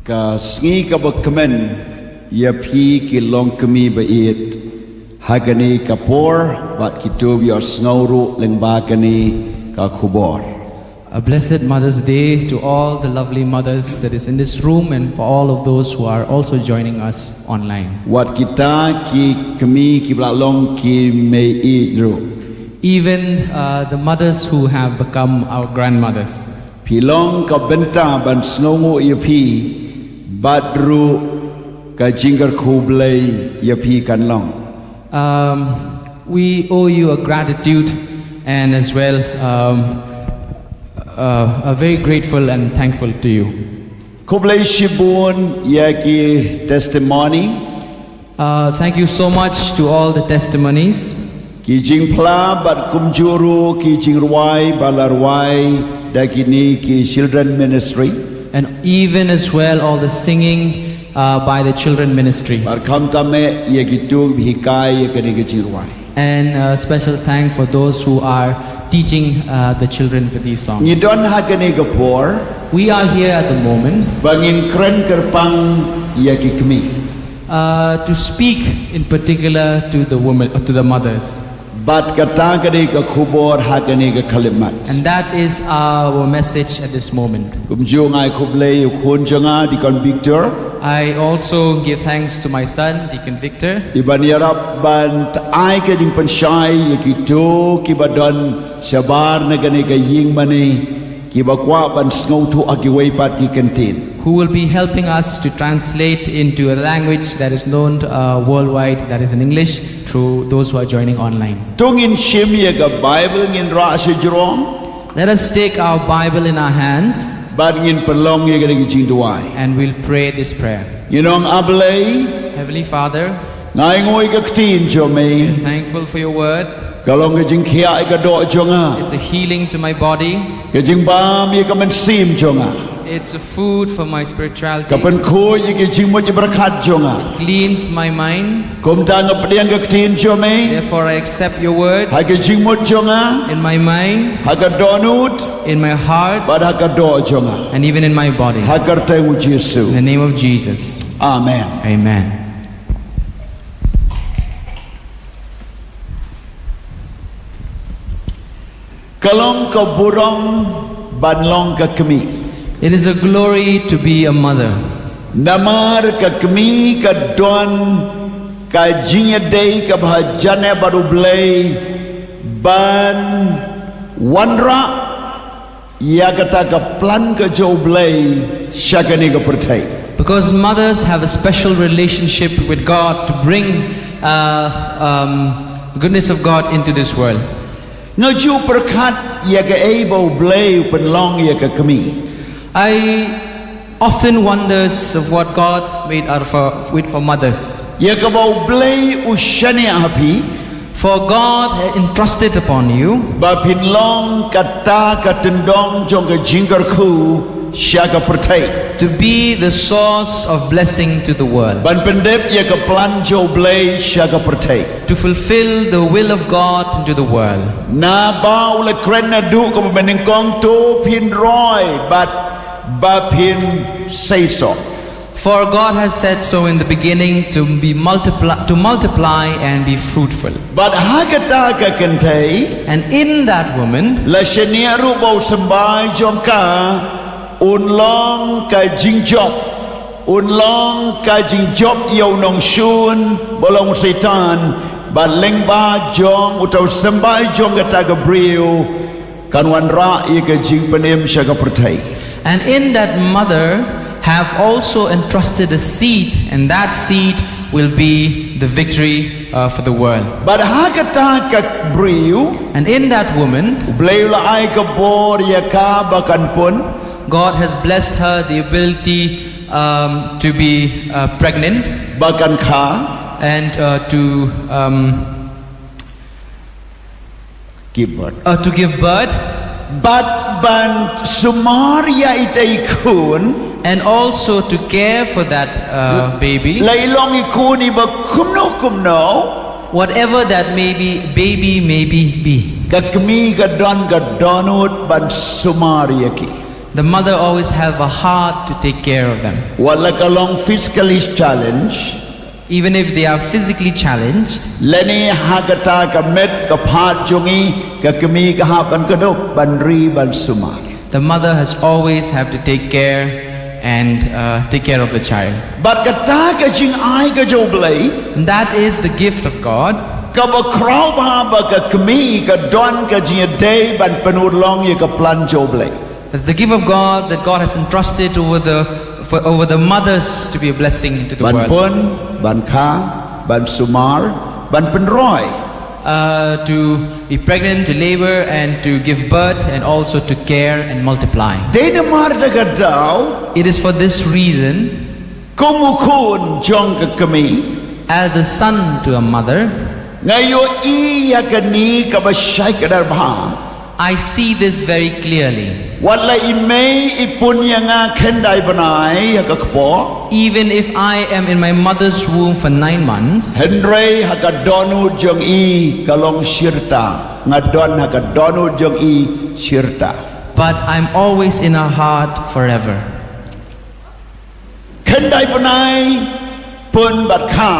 ka sngi ka bakmen ya phi ki long kami ba it hagani ka por bat kitub your snowru lengba kani ka khubor. A blessed Mother's Day to all the lovely mothers that is in this room and for all of those who are also joining us online. Wat kita ki kami ki blalong ki me idru. Even the mothers who have become our grandmothers. Pilong ka benta ban snowmu ya phi badru ka jingar khublei ya phi kan long. We owe you a gratitude and as well a very grateful and thankful to you. Khublei shibun ya ki testimony. Thank you so much to all the testimonies. Ki jing pla bat kumjuru ki jing ruai balarwai dagini ki children ministry. And even as well all the singing by the children ministry. Bar kam tame ya gitu hikai ya kani ki jing ruai. And special thank for those who are teaching the children for these songs. Ni don hagani kapor. We are here at the moment Bangin kren kerpang ya ki kami. to speak in particular to the women, to the mothers. Bat kata kani ka khubor hagani ka kalimat. And that is our message at this moment. Kumju ngai khublei khun janga dikon Victor. I also give thanks to my son, Deacon Victor. Iban yarap ban ai ka jing panshai ya ki tu ki badon shabar na kani ka ying mani ki bakwa ban snow tu agiway pat ki kantin. Who will be helping us to translate into a language that is known worldwide, that is in English, through those who are joining online. Tungin shim ya ka Bible ngin ra sejrong. Let us take our Bible in our hands Ban ngin perlong ya kani ki jing duai. and we'll pray this prayer. Yinong ablay Heavenly Father, ngai ngoi ka ktin jo me. thankful for your word. Kalong ka jing khia ka do jonga. It's a healing to my body. Ka jing bam ya ka man sim jonga. It's a food for my spirituality. Kapan khoi ya ki jing mo ji berkat jonga. Cleans my mind. Kum ta nga pediang ka ktin jo me. Therefore I accept your word Ha ka jing mo jonga. in my mind, Ha ka donut. in my heart, Bad ha ka do jonga. and even in my body. Ha ka te mu In Jesu. the name of Jesus. Amen. Amen. Kalong ka burong banlong ka kami. It is a glory to be a mother. Namar ka kami ka don ka jinya day ka bhajane baru blay ban wanra ya kata ka plan ka jo blay syakani ka pertai. Because mothers have a special relationship with God to bring goodness of God into this world. Ngaju perkat ya ka able blay penlong ya ka kami. I often wonders of what God made out for mothers. Ya ka bau blay usyane api For God had entrusted upon you ba pinlong kata ka tendong jong ka jingkar ku syaka pertai. to be the source of blessing to the world, Ban pendep ya ka plan jo blay syaka pertai. to fulfill the will of God into the world. Na bau le kren na du ka menengkong tu pin roi ba pin say so. For God has said so in the beginning to multiply and be fruitful. But hakata ka kentai And in that woman, la shenia ru bau sembai jong ka unlong ka jingjop unlong ka jingjop yau nong shun bolong setan ba lengba jong utau sembai jong kata Gabriel kan wan ra ye ka jing penem sya ka pertai. and in that mother have also entrusted a seed, and that seed will be the victory for the world. But hakata ka Gabriel And in that woman, blay la ai ka bor ya ka bakan pun God has blessed her the ability to be pregnant bakan ka and to give birth, but ban sumaria itai kun and also to care for that baby, lailong ikun iba kumno whatever that baby may be. ka kami ka donut ban sumaria ki. the mother always have a heart to take care of them. Wala ka long physically challenge. Even if they are physically challenged, Leni hagata ka met ka phat jungi ka kami ka hapan kadok banri ban sumar. the mother has always have to take care and take care of the child. But kata ka jing ai ka jo blai And that is the gift of God. ka ba kraw ba ba ka kami ka don ka jing day ban penur long ye ka plan jo blai. It's the gift of God that God has entrusted over the mothers to be a blessing to the Ban world. pun, ban kha, ban sumar, ban penroy. To be pregnant, to labor, and to give birth, and also to care and multiply. Dena mar da ka daw It is for this reason, kumukun jong ka kami as a son to a mother, ngayo iya ka ni ka ba syai ka darba. I see this very clearly. Wala imay ipun nga kenday banay ka kapo. Even if I am in my mother's womb for 9 months, Henry hakadonu jong i kalong shirta ngadon hakadonu jong i shirta. but I'm always in her heart forever. Kenday banay pun bat kha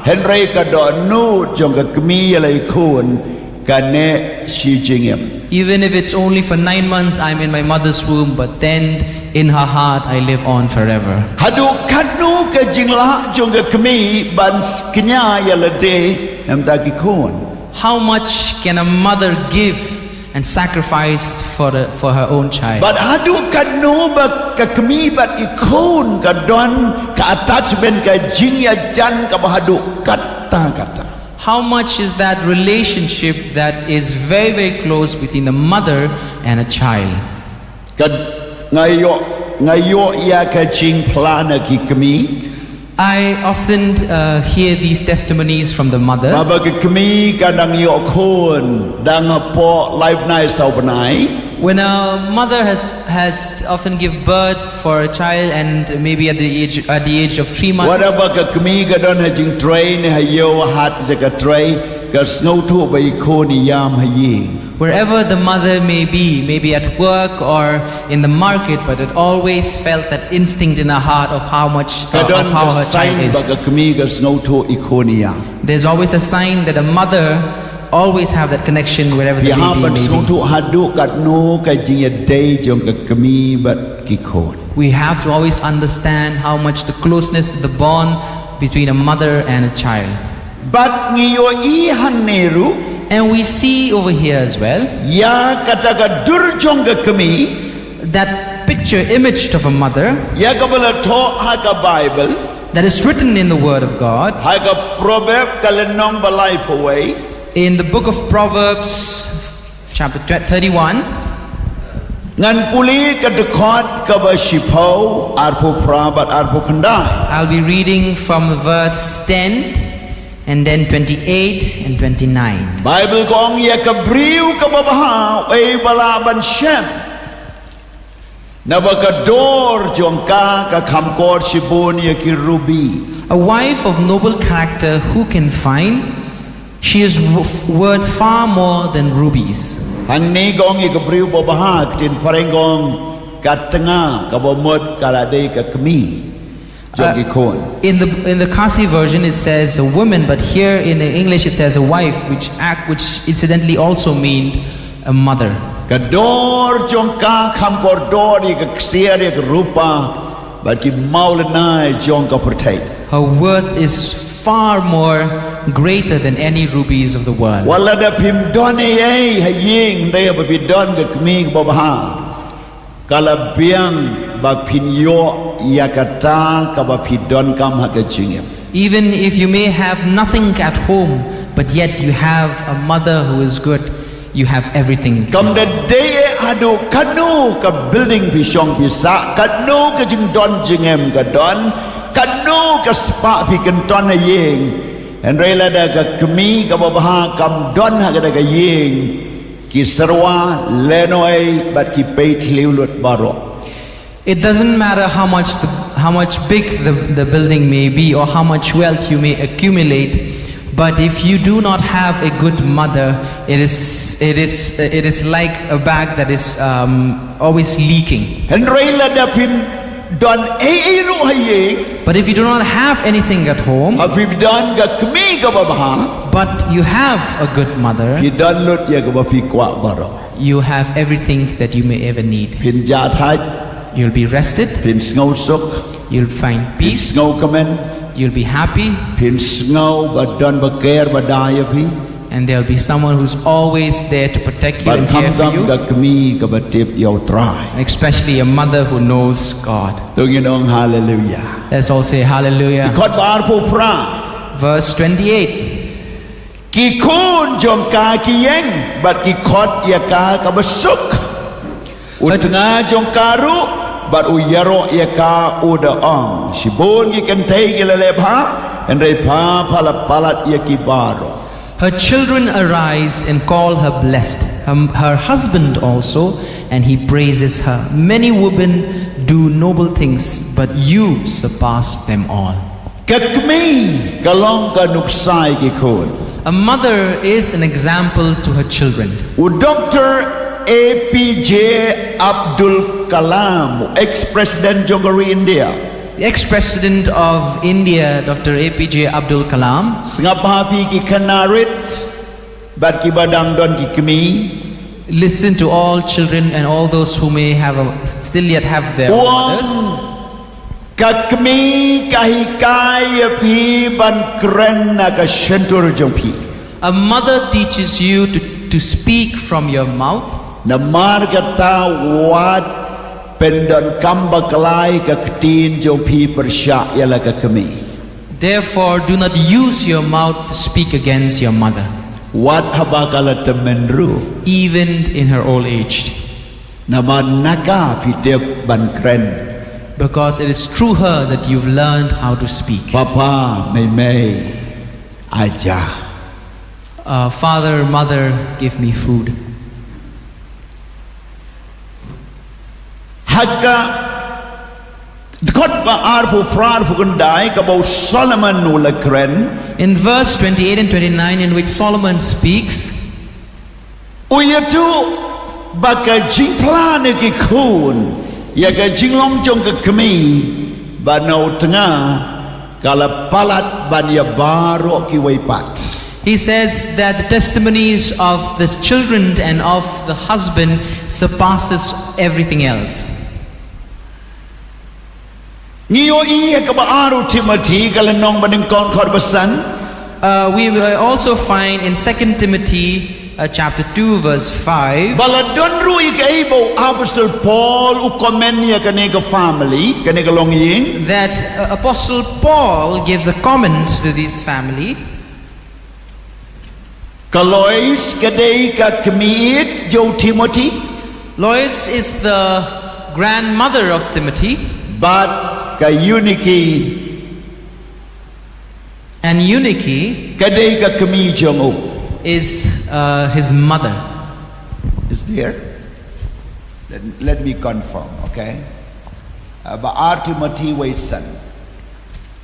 Henry kadonu jong ka kami alay kun kane shi jingem. Even if it's only for 9 months, I'm in my mother's womb, but then in her heart I live on forever. Hadu kanu ka jingla jong ka kami ban kenya yalade nam ta ki kun. How much can a mother give and sacrifice for her own child? But hadu kanu ba ka kami bat ikun ka don ka attachment ka jingya jan ka bahadu kata. How much is that relationship that is very, very close between a mother and a child? Ka ngayo ya ka jing plana ki kami. I often hear these testimonies from the mothers. Baba ka kami ka dang yo kun dang po life nai sau banai. When a mother has often give birth for a child, and maybe at the age of 3 months, Whatever ka kami ka don ha jing train ha yo hat ja ka tray ka snow tu ba ikun yam ha yi. wherever the mother may be, maybe at work or in the market, but it always felt that instinct in her heart of how much Ka of don how ka her child sign ba is. ka kami ka snow tu ikun yam. There's always a sign that a mother always have that connection wherever the baby Pihapan may snow be. tu hadu kat no ka jing day jong ka kami bat ki kun. We have to always understand how much the closeness, the bond between a mother and a child. But ngiyo i han neru And we see over here as well ya kata ka dur jong ka kami that picture image of a mother ya ka bala to ha ka Bible that is written in the Word of God. ha ka proverb ka lenong ba life away. In the book of Proverbs, chapter 31, Ngan puli ka dekot ka ba shipau arpo prabat arpo kandai. I'll be reading from verse 10 and then 28 and 29. Bible kong ya ka briu ka babaha ay bala ban shem. Na ba ka dor jongka ka kamkor shibun ya ki ruby. A wife of noble character who can find? She is worth far more than rubies. Hang ni gong ya ka briu babaha tin parengong ka tengah ka bomod ka ladai ka kami. Jong ikon. In the Khasi version it says a woman, but here in English it says a wife, which incidentally also mean a mother. Kador jongka kamkor dor ya ka ksiar ya ka rupa ba ki maulanai jongka pertai. Her worth is far more greater than any rubies of the world. Wala da pim don ay haying day ba pi don ka kami ba baha. Kala biang ba pinyo yakata ka ba pi don kam ha ka jingem. Even if you may have nothing at home, but yet you have a mother who is good, you have everything. Kam da day adu kanu ka building pi shong pi sa kanu ka jing don jingem ka don kanu ka spa pi kan ton ayeng. En rela da ka kami ka ba baha kam don ha ka da ka yeng. Ki sarwa lenoi bat ki pay tliulut baro. It doesn't matter how much big the building may be or how much wealth you may accumulate, But if you do not have a good mother, it is like a bag that is always leaking. Henry la da phin don ai ru hayeng But if you do not have anything at home, afif don ga kmi ka babaha but you have a good mother, phi don lut ya ka ba phi kwa baro you have everything that you may ever need. phin ja thai You'll be rested, phin ngau sok you'll find peace, ngau kamen you'll be happy, phin ngau ba don ba care ba dai phi and there'll be someone who's always there to protect you ban and kham care for tam you, ga kmi ka ba tip yau trai and especially a mother who knows God. tung inong hallelujah Let's all say hallelujah. khot bar phu fra Verse 28. ki khun jong ka ki yeng bat ki khot ya ka ka ba suk utnga jong karu but u yaro ya ka u da ong shibon ki kan tai ki le pha en re pha phala palat ya ki baro Her children arise and call her blessed, her husband also, and he praises her. Many women do noble things, but you surpass them all. ka kmi ka long ka nuksai ki khun A mother is an example to her children. u Dr. APJ Abdul Kalam ex-president jongari India The ex-president of India, Dr. APJ Abdul Kalam, sngap ha pi ki kanarit bat ki badang don ki kmi listen to all children and all those who may have still yet have their mothers. Kakmi kahikaya pi ban kren na ka shentur jong pi A mother teaches you to speak from your mouth, na margata wat pendon kamba kalai ka ktin jong pi persya yala ka kami therefore do not use your mouth to speak against your mother, wat habakala temenru even in her old age, na manaka pi tep ban kren because it is through her that you've learned how to speak. papa may aja Father, mother, give me food. Haka khot ba ar fu frar fu kan dai ka bo Solomon nu la kren In verse 28 and 29, in which Solomon speaks, uyatu baka jingplan ki khun ya ka jinglom jong ka kmi ba nau tanga kala palat ban ya baro ki waipat he says that the testimonies of the children and of the husband surpasses everything else. ngiyo iya ka ba aru Timothy kala nong baning kon khor basan We will also find in 2 Timothy chapter 2 verse 5 bala don rui ka ibo Apostle Paul u comment ya ka ne ka family ka ne ka long ying that Apostle Paul gives a comment to this family. Kalois kadai ka kmiit jo Timothy Lois is the grandmother of Timothy, but ka uniki and Eunice kadai ka kmi jong u is his mother. is there let me confirm okay but our Timothy wait son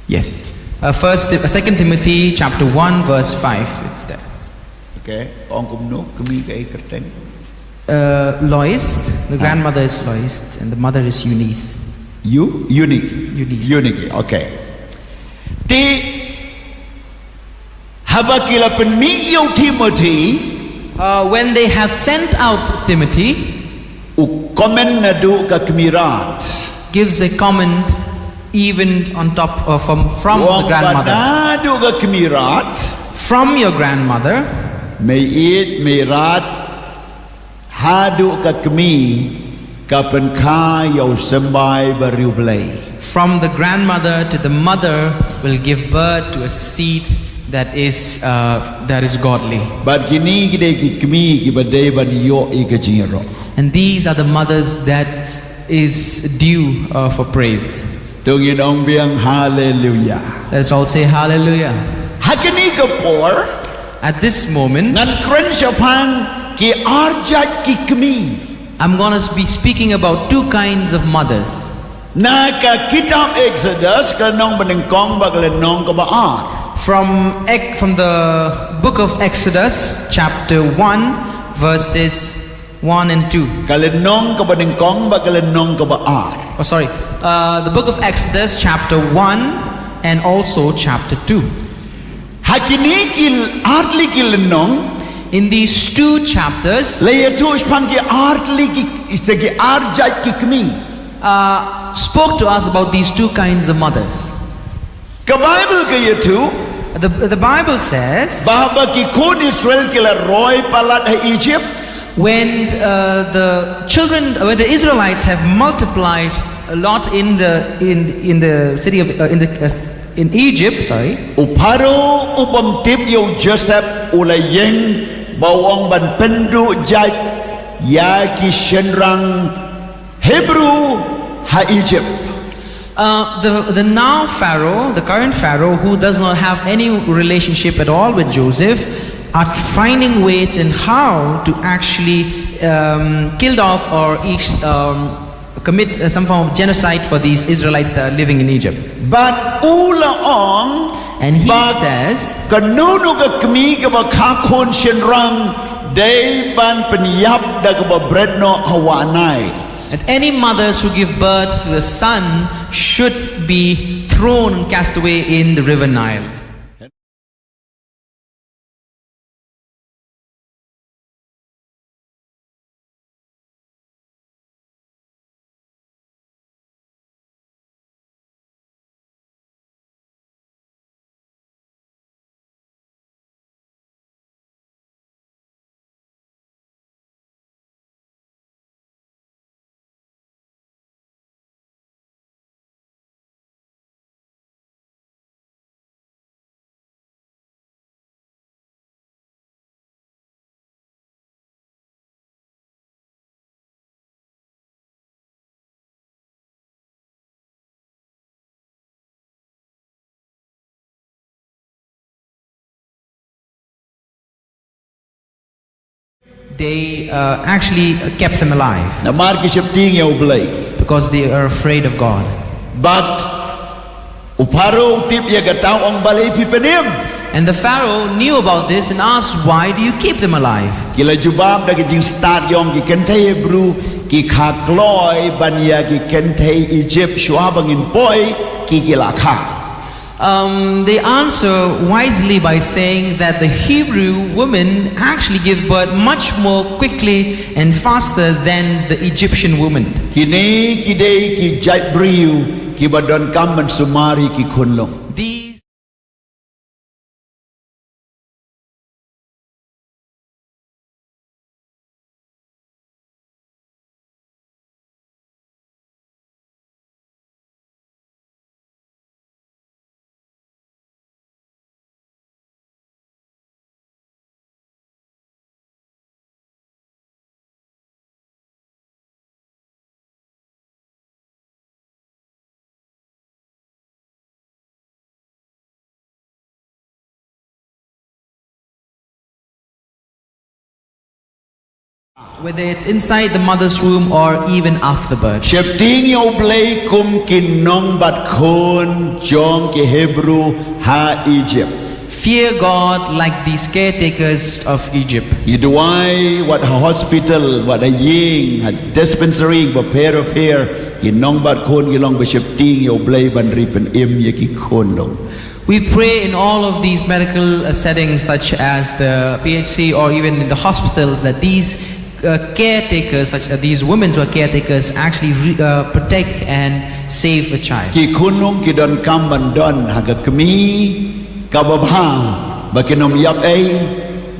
Yes. 2 Timothy chapter 1 verse 5. It's there. okay ong kum no kmi ka kerteng Lois, the grandmother is Lois, and the mother is Eunice. unique Eunice. okay ti habakila pen mi yo Timothy When they have sent out Timothy, u comment na du ka kmirat gives a comment even on top from the grandmother. du ka kmirat From your grandmother, may eat may rat hadu ka kmi ka pen kha yo sambai bariu blai from the grandmother to the mother will give birth to a seed that is godly. but kini kide ki kmi ki badai ban yo e ka jiro And these are the mothers that is due for praise. tungin ong biang hallelujah Let's all say hallelujah. hakini ka por At this moment, ngan kren shapang ki arja ki kmi I'm going to be speaking about two kinds of mothers. na ka kitab Exodus ka nong baning kong bagale nong ka ba ar from the book of Exodus, chapter 1, verses 1 and 2. Kalenong ka ba ng kong ba kalenong ka ba ar? Oh, sorry. The book of Exodus, chapter 1, and also chapter 2. Hakini kil artli kilenong. In these two chapters, Laya tu ispang ki artli ki istagi arjat ki kmi. spoke to us about these two kinds of mothers. Ka Bible ka tu. The Bible says, Bahaba ki kon Israel kila roy palat ha Egypt. when the Israelites have multiplied a lot in the city of in Egypt, sorry. Uparo upam tip yo Joseph ulayeng bawang ban pendu jaj ya ki shenrang Hebrew ha Egypt. The now Pharaoh, the current Pharaoh, who does not have any relationship at all with Joseph, are finding ways in how to actually kill off or commit some form of genocide for these Israelites that are living in Egypt. But ula ong And he says, kanunu ka kmi ka ba kakon shenrang day ban penyap da ka ba bredno hawanai. that any mothers who give birth to a son should be thrown and cast away in the river Nile. They actually kept them alive Na mar ki septing ya ublay. because they are afraid of God. But uparo tip ya gataw ang balay pipenim. And the Pharaoh knew about this and asked, why do you keep them alive? Kila jubab da ki jing start yong ki kente Hebrew ki khakloy banya ki kente Egypt shuabangin boy ki kilakha. They answer wisely by saying that the Hebrew women actually give birth much more quickly and faster than the Egyptian woman. Kini kidei ki jat briu ki badon kamban sumari ki khunlong. These whether it's inside the mother's womb or even after birth. Septing ya ublay kum kinong bat khon jong ki Hebrew ha Egypt. Fear God like these caretakers of Egypt. Iduai what a hospital, what a ying, a dispensary, but pair of hair, kinong bat khon kilong ba septing ya ublay ban ripen im ya ki khon long. We pray in all of these medical settings such as the PHC or even in the hospitals that these caretakers, such as these women who are caretakers, actually protect and save a child. Ki khunung ki don kamban don haga kmi kababha bakinom yap ay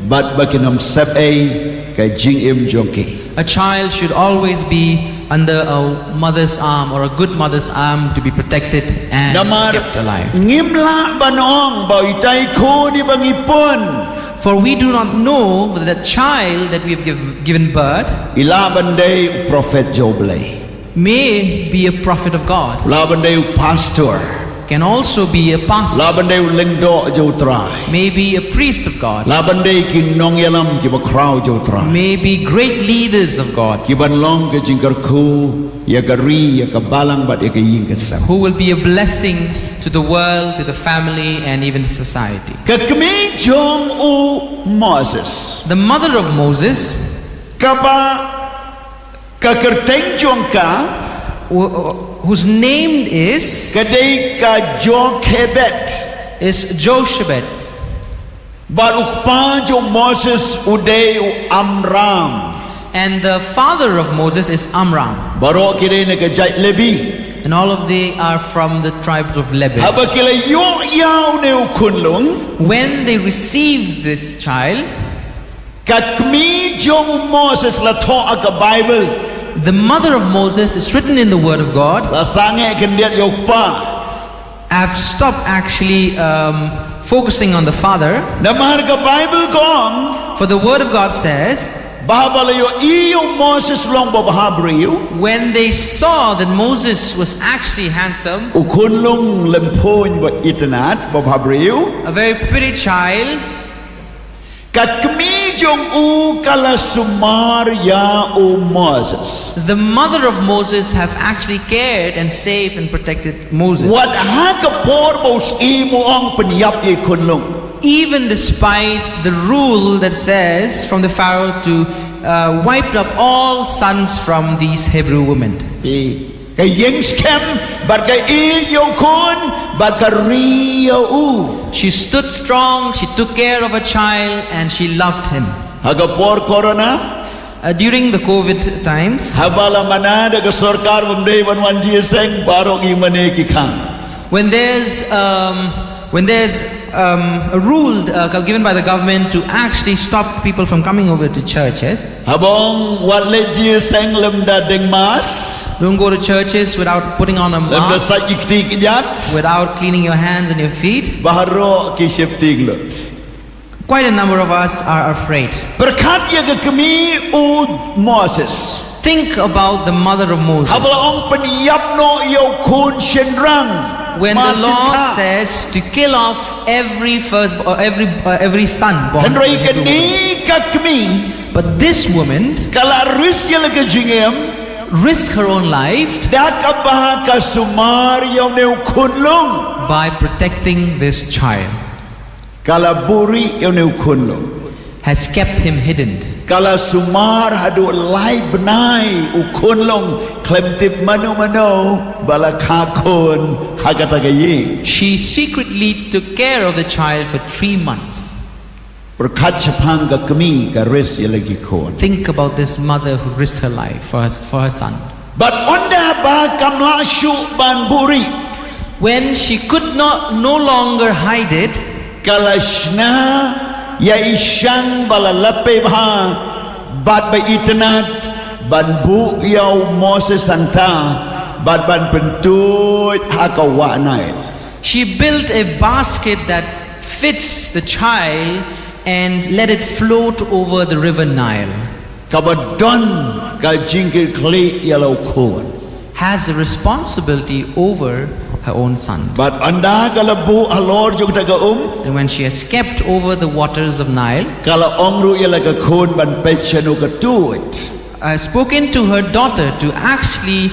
bat bakinom sep ay ka jing im jongki. A child should always be under a mother's arm or a good mother's arm to be protected and kept alive. Ngimla banong baitay ko di bangipon. For we do not know whether the child that we have given birth Ilaban prophet Joblay. may be a prophet of God. Ilaban pastor. can also be a pastor, Labande lengdo jo trai. maybe a priest of God, Labande kin nong yalam ki ba crowd jo trai. maybe great leaders of God, Ki ban long ke jingkar ku ya gari ya ka balang bat ya ka yin ka sam. who will be a blessing to the world, to the family, and even society. Ka kmi jong u Moses. The mother of Moses, Ka ba ka kerteng jong ka whose name is kadai ka Jochebed. Jochebed. But ukpa jo Moses uday u Amram. And the father of Moses is Amram. Baro kire ne ka jai Levi. And all of they are from the tribes of Levi. Haba kile yo yao ne u kunlung. When they received this child, Kakmi jo Moses la to aka Bible. the mother of Moses is written in the Word of God. La sange kendiat yo pa. I've stopped actually focusing on the father, Namar ka Bible gong. for the Word of God says, Bahabala yo iyo Moses long babahabriyo. when they saw that Moses was actually handsome, Ukunlung lempoin ba itanat babahabriyo. a very pretty child, Kakmi jong u kala sumar ya u Moses. the mother of Moses have actually cared and saved and protected Moses. What haka por bos imo ang penyap ye kunlung. Even despite the rule that says from the Pharaoh to wipe up all sons from these Hebrew women. Kay yeng skem bat kay iyo kun bat ka riyo u. She stood strong, she took care of a child, and she loved him. Haga por corona. During the COVID times, Habala manada ka sarkar bamday wan seng barong imane ki khang. when there's a rule given by the government to actually stop people from coming over to churches, Habong wat lejir seng lemda deng mas. don't go to churches without putting on a Lemda mask, sajikti kijat. without cleaning your hands and your feet. Baharo ki septi glot. Quite a number of us are afraid. Berkat ya ke kemi u Moses. Think about the mother of Moses. Habala ong penyap no yo kun shenrang. When the law says to kill off every first or every son born. Henry keni ka kemi. But this woman Kala ris ya lagi jingem. risked her own life Dakabah ka sumar yo ne kunlung. by protecting this child, Kala buri yo ne kunlung. has kept him hidden. Kala sumar hadu lai benai ukunlong klemtip mano balakha kon hagatagayi. She secretly took care of the child for 3 months. Berkat chapang ka kami ka res ya lagi kon. Think about this mother who risked her life for her son. But onda ba kamla shu ban buri. When she could no longer hide it, Kalashna ya ishang balalape bha bat ba itnat ban bu yaw Moses santa bat ban pentut hakawanai. she built a basket that fits the child and let it float over the river Nile. Kabadon ka jingkir kli yalau kon. Has a responsibility over her own son. But anda kalabu alor jog taga And when she has kept over the waters of Nile, kala ongru yalaga kon ban pechanu ka tuit. I spoken to her daughter to actually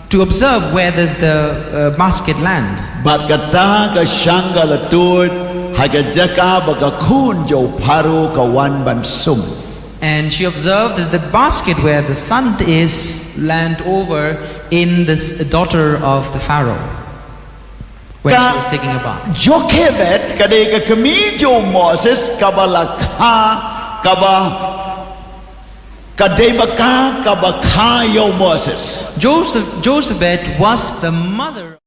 to observe where does the basket land. But kata ka shanga la tuit haga jaka baga kun jo paru ka wan ban sum. And she observed that the basket where the son is land over in this daughter of the Pharaoh when she was taking a bath. Jochebed kadai ka kami jo Moses kabalakha kaba kadai baka kabakha yo Moses. Jochebed was the mother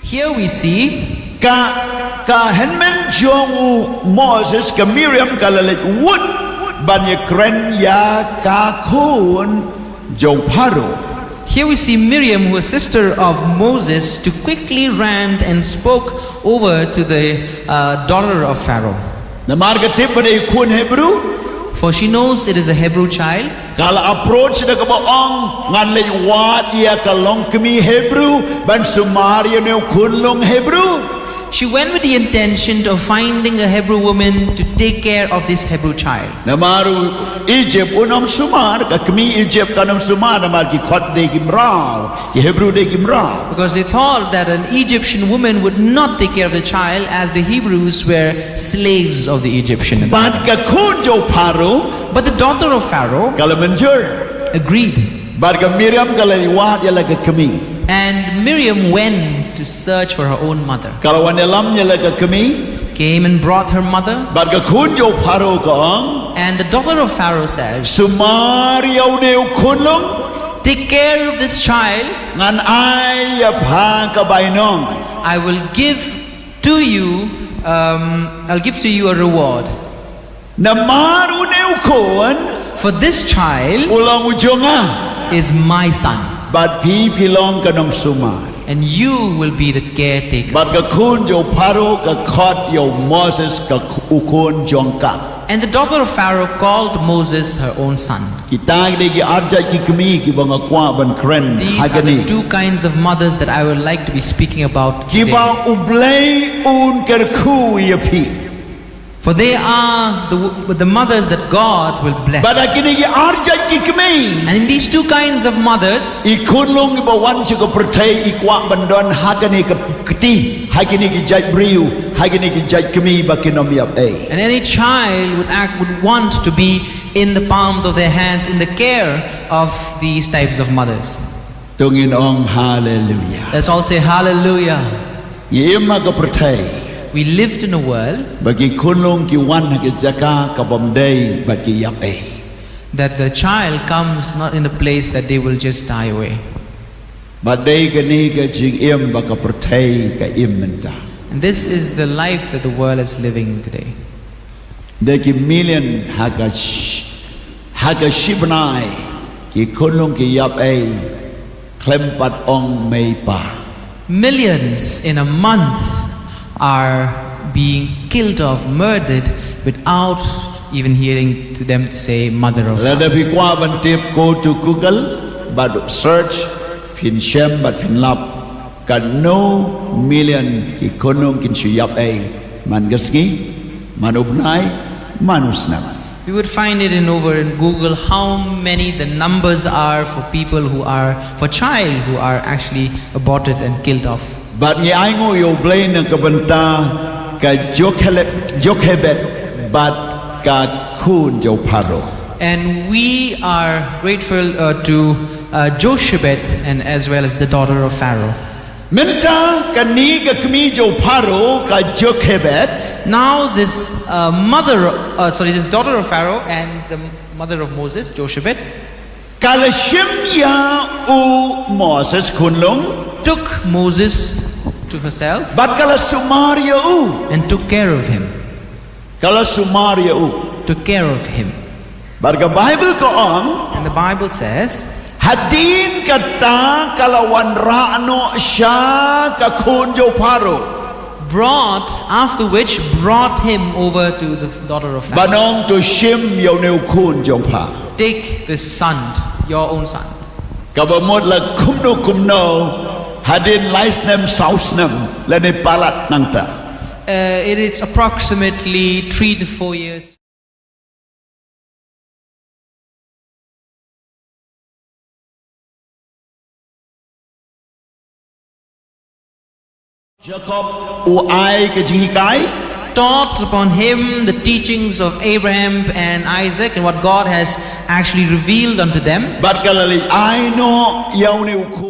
Here we see ka henmen jongu Moses ka Miriam ka lalit wood banya kren ya ka kun jong paro. Here we see Miriam, who was sister of Moses, to quickly ran and spoke over to the daughter of Pharaoh. Na marga tip bani kun Hebrew. For she knows it is a Hebrew child. Kala approach na kabaong ngan lay wat ia ka long kami Hebrew ban Sumaria ne kun long Hebrew. She went with the intention of finding a Hebrew woman to take care of this Hebrew child. Na maru Egypt unam Sumar ka kami Egypt kanam Sumar na mar ki khot de kimrao ki Hebrew de kimrao. Because they thought that an Egyptian woman would not take care of the child, as the Hebrews were slaves of the Egyptian. Ban ka kun jo paro. But the daughter of Pharaoh Kala manjur. agreed. Ban ka Miriam kala wat ya la ka kami. And Miriam went to search for her own mother. Kala wan elam ya la ka kami. Came and brought her mother. Ban ka kun jo paro kaong. And the daughter of Pharaoh says, Sumaria ne kun long. take care of this child. Ngan ay ya pa ka bainong. I will give to you, I'll give to you a reward. Na maru ne kun. For this child Ulang ujonga. is my son, But pi pilong kanong Sumar. and you will be the caretaker. But ka kun jo paro ka khot yo Moses ka ukun jongka. And the daughter of Pharaoh called Moses her own son. Kita ni ki arja ki kami ki banga kwa ban kren These are hagani. the two kinds of mothers that I would like to be speaking about Ki ba today. ublay un kerku ya pi. For they are the mothers that God will bless. But akini ki arja ki kami. And in these two kinds of mothers, Ikun long ki ba wan si ko pertai ikwa bandon hagani ka keti. Hagani ki jai briu. Hagani ki jai kami ba kinom yap ay. and any child would want to be in the palms of their hands in the care of these types of mothers. Tungin ong hallelujah. Let's all say hallelujah. Yema ka pertai. We lived in a world Bagi kunlong ki wan ki jaka ka bomday bagi yap ay. that the child comes not in a place that they will just die away. Badai ka ni ka jing im baka pertai ka im menta. And this is the life that the world is living today. De ki million haga shibnai ki kunlong ki yap ay klempat ong may pa. Millions in a month are being killed off, murdered, without even hearing to them to say mother of Lada God. pi kwa ban tip go to Google bad search fin shem bad fin lap ka no million ki kunlong kin su yap ay man gaski manubnai manusnam. We would find it in Google how many the numbers are for people who are, for child who are actually aborted and killed off. But ni ay ngo yo blay na kabanta ka jokhebet but ka kun jo paro. And we are grateful to Jochebed and as well as the daughter of Pharaoh. Menta ka ni ka kmi jo paro ka jokhebet Now this this daughter of Pharaoh and the mother of Moses, Jochebed, kalashim ya u Moses kunlong took Moses to herself but kala Sumaria u and took care of him. kala Sumaria u. Took care of him. But the Bible ko on And the Bible says, hadin kata kalawan rano siya ka kunjo paro. after which brought him over to the daughter of Pharaoh. Banong to shim yaw neu kunjo pa. Take this son, your own son. Kabamot la kumno hadin laisnem sausnem lene palat nangta. It is approximately 3 to 4 years. Jacob uai ke jingikai Taught upon him the teachings of Abraham and Isaac and what God has actually revealed unto them. but kalali ai no yaw neu ku.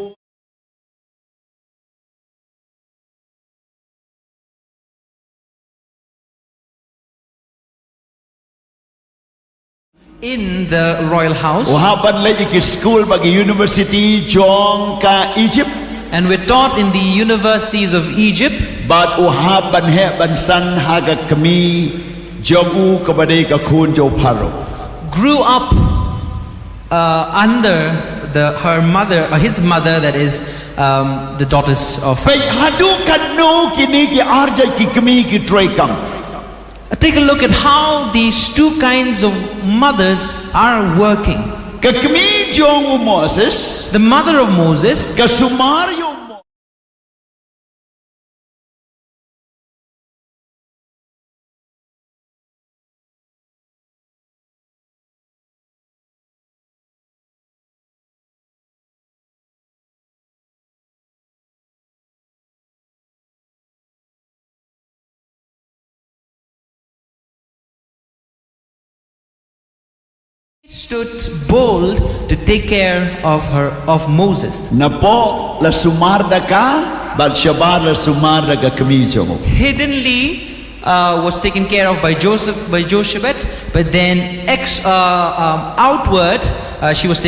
In the royal house. Uhapan lagi ke school bagi university jong ka Egypt. and were taught in the universities of Egypt, But uhab ban he ban san haga kami jong u kabade ka kun jo paro. grew up under his mother, that is the daughters of. Pai hadu kanu kini ki arja ki kami ki troikam. Take a look at how these two kinds of mothers are working. Ka kami jong u Moses, The mother of Moses, ka sumario stood bold to take care of Moses. na po la sumarda ka, but shabar la sumarda ka kami jong. Hiddenly was taken care of by Jochebed, but then outward he was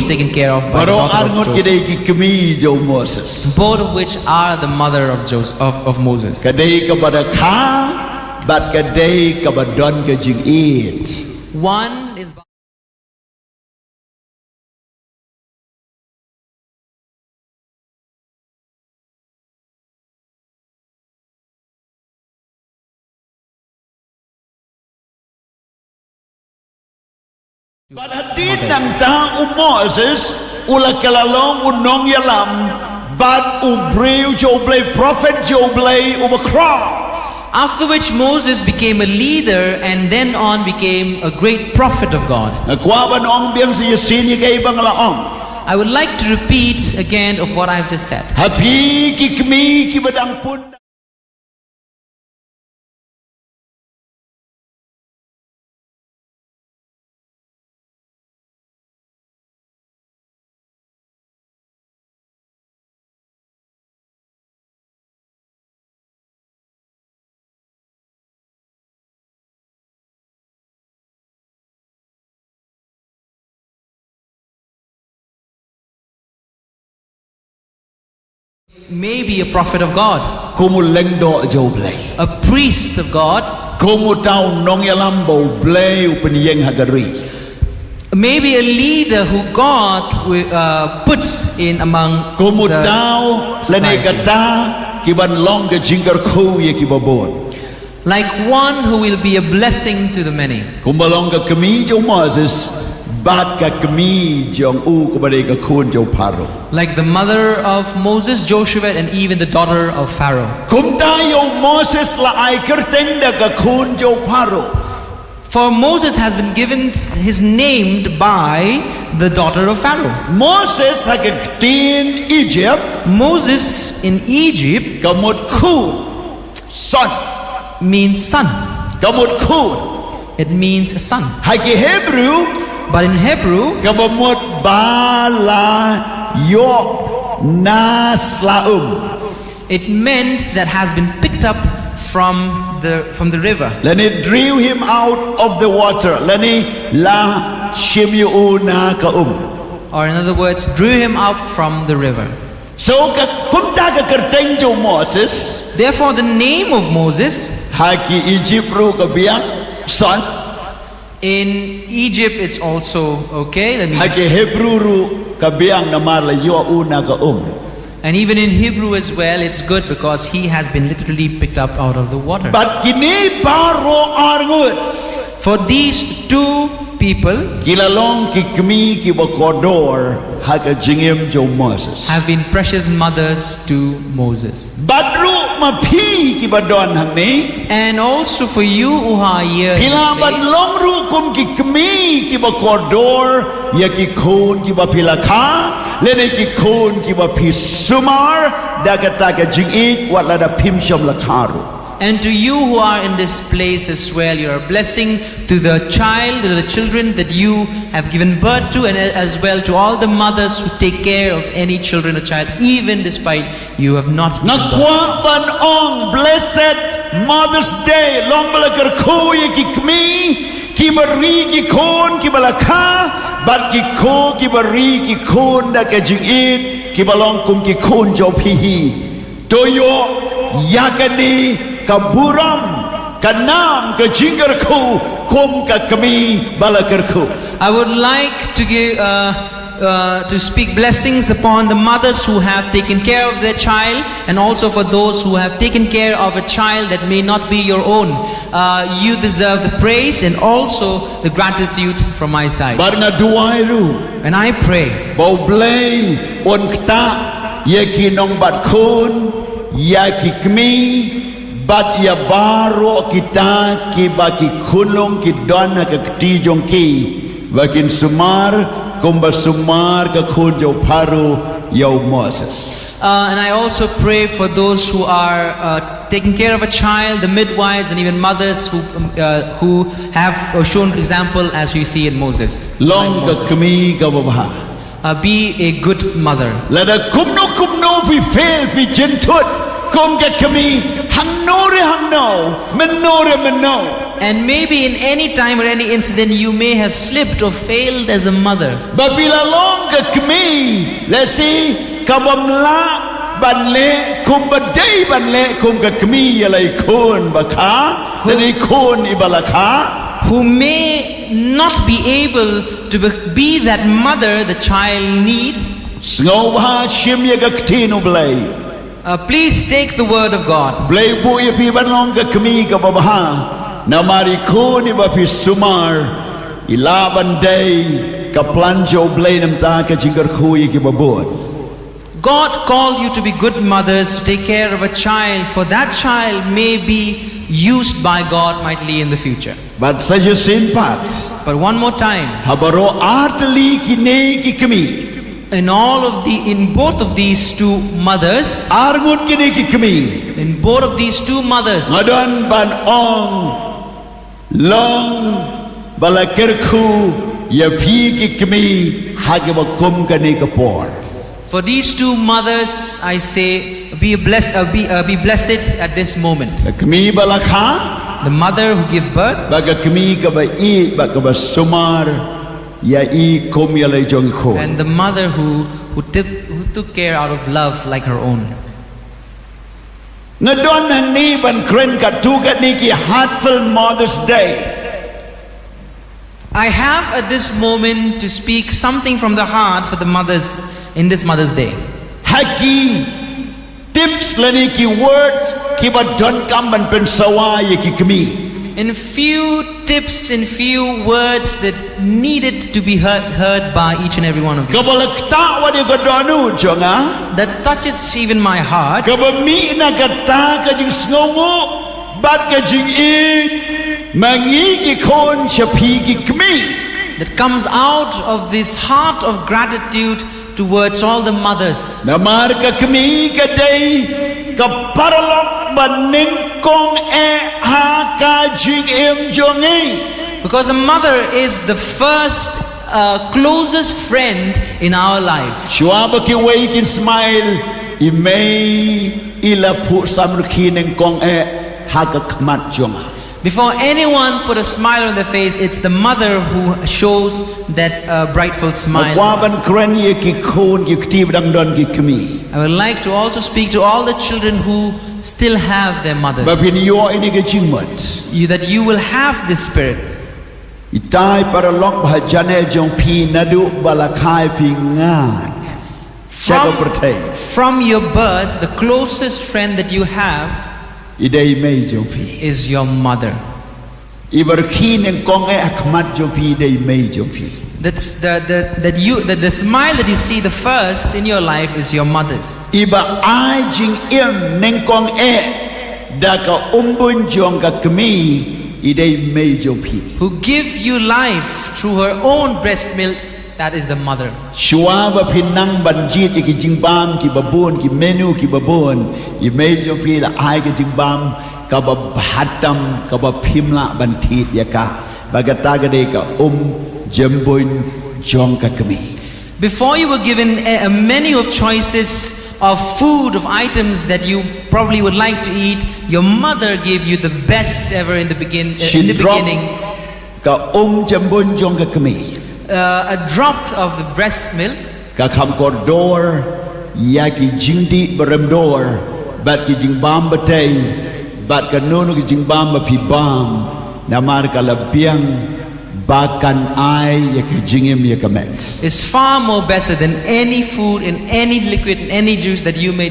taken care of by the Pero daughter of arngot Joseph, kini ki kami jo Moses. both of which are the mother of Moses. Kadai ka bada ka, but kadai ka badon ka jing it. One is But hadid ng ta Moses, ula kalalong unong yalam, but ubriw joblay prophet joblay umakra. after which Moses became a leader and then on became a great prophet of God. Nagwaban ong biyang si Yasin kay ibang laong. I would like to repeat again of what I've just said. Happy kikmi kibadang pun. Maybe a prophet of God, Kumulengdo joblay. a priest of God, Kumutaw nong yalam bo blay upaniyeng hagari. maybe a leader who God puts in among Kumutaw the lanay society. kata kiban long ka jingkar ko ye kibabon. Like one who will be a blessing to the many. Kumbalong ka kami jo Moses, bat ka kami jong u kabade ka kun jo paro. Like the mother of Moses, Jochebed, and even the daughter of Pharaoh. Kum tayo Moses la ay kerteng da ka kun jo paro. For Moses has been given his name by the daughter of Pharaoh. Moses hagagtin Egypt Moses in Egypt kamot kun son. means son. Kamot kun It means a son. hagi Hebrew But in Hebrew, kamot bala yo naslaum. it meant that has been picked up from the river. Lani drew him out of the water. Lani la shimyu na kaum. Or in other words, drew him up from the river. So kumta ka kerteng jo Moses Therefore, the name of Moses haki Egypt ru kabiang son in Egypt, it's also okay. That means, haki Hebrew ru kabiang namar la yo una kaum. and even in Hebrew as well, it's good because he has been literally picked up out of the water. But kini baro arngut For these two people kilalong kikmi kibakodor haka jingim jo Moses. have been precious mothers to Moses. Badru mapi kibadon hangni. And also for you who are here in this Pilaban place, long ru kum kikmi kibakodor ya kikon kibapilaka lene kikon kibapisumar dagataka jingik watlada pimsham lakaru. and to you who are in this place as well, you are a blessing to the child, to the children that you have given birth to, and as well to all the mothers who take care of any children or child, even despite you have not given birth. Nakwa ban ong blessed Mother's Day long balakar ko ye kikmi kibari kikon kibalaka but kiko kibari kikon da kajingit ki balong kum ki khun jo phi hi toyo yakani ka buram ka nam ka jingar khu kum ka kami balakar khu. I would like to give to speak blessings upon the mothers who have taken care of their child, and also for those who have taken care of a child that may not be your own. You deserve the praise and also the gratitude from my side. Barna duairu And I pray, bau blay on kta yaki nong bat khun yaki kmi bat ya baro kita ki baki khunong ki dona ka kti jong ki bakin sumar kumba sumar ka khun jo paru yo Moses. and I also pray for those who are taking care of a child, the midwives and even mothers who have shown example as we see in Moses. Long ka kmi ka babha. Be a good mother. Lada kumno fi fail fi jentut kum ka kmi hang no. And maybe in any time or any incident you may have slipped or failed as a mother. But bila long ka kmi let's see kabamla banle kum badai banle kum ka kmi yalai khun bakha dani khun ibalakha, Who may not be able to be that mother the child needs. Snobha shimya ka ktino blay. Please take the word of God. Blay bu ya pi banlong ka kmi ka babha. Namari khuni ba pi sumar ilaban day ka planjo blay nam ta ka jingar khuyi ki babot. God called you to be good mothers, to take care of a child, for that child may be used by God mightily in the future. But saja sin pat But one more time, habaro artli ki ne ki kmi in both of these two mothers, argut ki ne ki kmi in both of these two mothers, ngadon ban ong long balakir khu ya phi ki kmi hage ba kum ka ne ka por. for these two mothers I say, be blessed at this moment. Ka kmi balakha The mother who gave birth, baga kmi ka ba I ba ka ba sumar ya I kum ya lai jong khu. and the mother who took care out of love like her own. Ngadon nang ni ban kren ka tu ka ni ki heartful Mother's Day. I have at this moment to speak something from the heart for the mothers in this Mother's Day. Haki tips lani ki words ki ba don kam ban pen sawa ye ki kmi. In few tips, in few words that needed to be heard by each and every one of you. Ka balak ta wa de ka donu jonga. That touches even my heart. Ka ba mi na ka ta ka jing sngongu bat ka jing I mangi ki khon chapi ki kmi. That comes out of this heart of gratitude towards all the mothers. Namar ka kmi ka dei ka paralok baning kong ha ka jing em jongi. Because a mother is the first closest friend in our life. Shwaba ki wake and smile imei ila pu samrki neng kong ha ka kmat jonga. Before anyone put a smile on their face, it's the mother who shows that brightful smile. Waban kren ye ki khun ki ktib dang don ki kmi. I would like to also speak to all the children who still have their mothers. Bapin yo ini ke jingmat. That you will have this spirit. Itai para lok bhajane jong pi nadu balakai pi ngan. From your birth, the closest friend that you have idei mei jong pi. is your mother. Ibarki neng kong akmat jong pi idei mei jong pi. That's the smile that you see the first in your life is your mother's. Iba ai jing im neng kong da ka umbun jong ka kmi idei mei jong pi. Who give you life through her own breast milk, that is the mother. Shwaba pinang banjit ki jingbam ki babon ki menu ki babon I mei jong pi la ai ki jingbam ka ba bhatam ka ba phimla bantit ya ka bagata ga de ka jambon jong ka kmi. Before you were given a menu of choices of food, of items that you probably would like to eat, your mother gave you the best ever in the beginning. Ka jambon jong ka kmi. A drop of the breast milk. Ka kham kordor ya ki jingdi beremdor bat ki jingbam batay bat kanunu ki jingbam pi bam namar kalabiang bakan ai ya ki jingim ya kamet is far more better than any food and any liquid and any juice that you may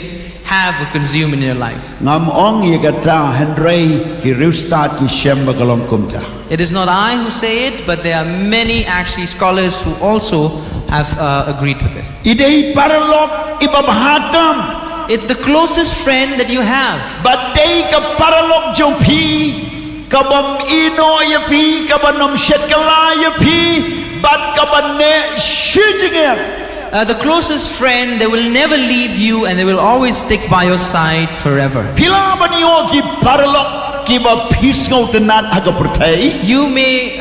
have or consume in your life. ngam ong ya kata Henry ki restart ki shem bakalong kumta. It is not I who say it, but there are many actually scholars who also have agreed with this. Idei paralog ibabahatam It's the closest friend that you have. but dei ka paralog jopi kabam ino ya pi kabanom shekala ya pi bat kabane shijingem. The closest friend, they will never leave you and they will always stick by your side forever. Pila banyo ki paralog ki ba pisngau tenat aga pertai You may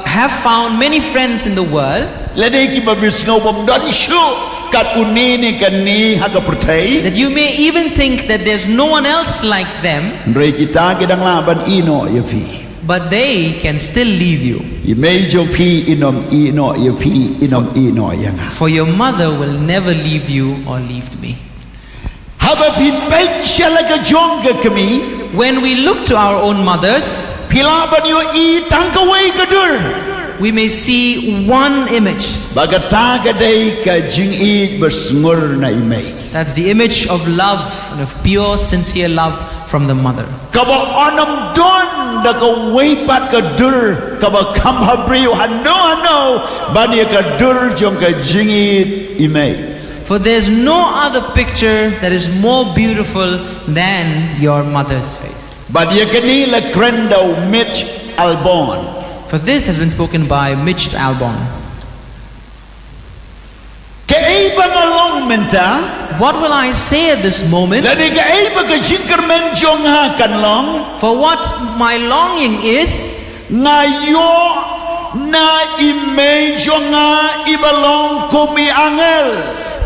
have found many friends in the world ledei ki ba pisngau bom dan shu kat uni ni kan ni aga pertai that you may even think that there's no one else like them, rei kita kedang laban ino ya pi but they can still leave you. imei jopi inom ino ya pi inom ino yang For your mother will never leave you or leave me. haba pin baik shalaga jonga kami When we look to our own mothers, pila banyo I tangkawai kadur we may see one image. bagata kadai ka jing I bersngur na imei That's the image of love and of pure, sincere love from the mother. kaba onam don da ka weipat kadur kaba kamhabri hano bani kadur jong ka jing I imei. For there's no other picture that is more beautiful than your mother's face. But yakani la krendo Mitch Albon. For this has been spoken by Mitch Albon. Kaibang along menta. What will I say at this moment? Ladi kaibang ka jinkermen jong ha kan long. For what my longing is, Ngayo na image jong ha ibalong kumi angel.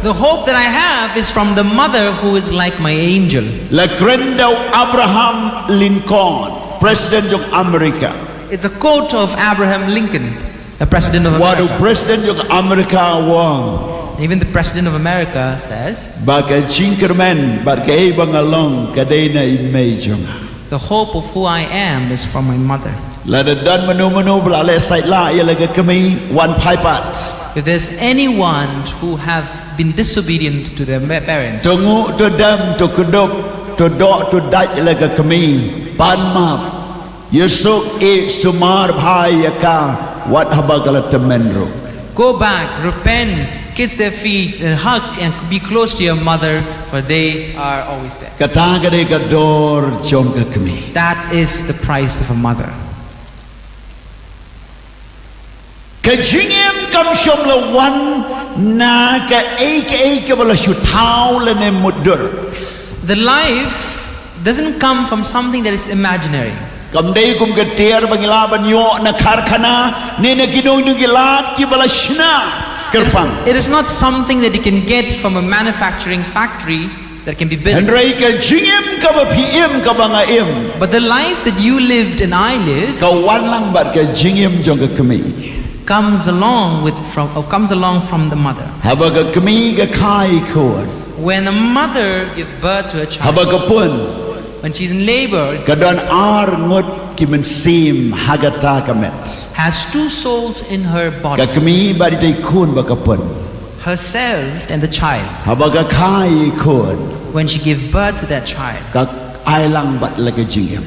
the hope that I have is from the mother who is like my angel. La krendo Abraham Lincoln, President of America. It's a quote of Abraham Lincoln, the president of Wadu America. President of America wong. Even the president of America says, Baka jinkermen but kaibang along kadena image jong ha. the hope of who I am is from my mother. Lada dan menu beralih sait la ia laga kami wan paipat. If there's anyone who have been disobedient to their parents, Tunggu tu dam tu kedok tu dok tu daj laga kami pan map. Yusuk sumar bhai yaka wat habagala temenro. go back, repent, kiss their feet, and hug and be close to your mother, for they are always there. Kata kade kador jong ka kami. That is the price of a mother. Kajingem kam shom la wan na ka ek bala shutau le ne mudur. The life doesn't come from something that is imaginary. Kam dei kum getir bangila banyo na karkhana ne na kinong gilat ki bala shna kerpang. It is not something that you can get from a manufacturing factory that can be built. Henry kajingem ka ba pm ka banga im. But the life that you lived and I live Ka wan lang bat kajingem jong ka kami. comes along from the mother. Haba ka kami ka kai kuan. When a mother gives birth to a child, Haba ka pun when she's in labor, kadon ar ngut ki men sim hagata kamet. has two souls in her Ka body, kami ba di kun ba ka pun. herself and the child. Haba ka kai kuan. When she gives birth to that child, Ka ai lang bat la ka jingem.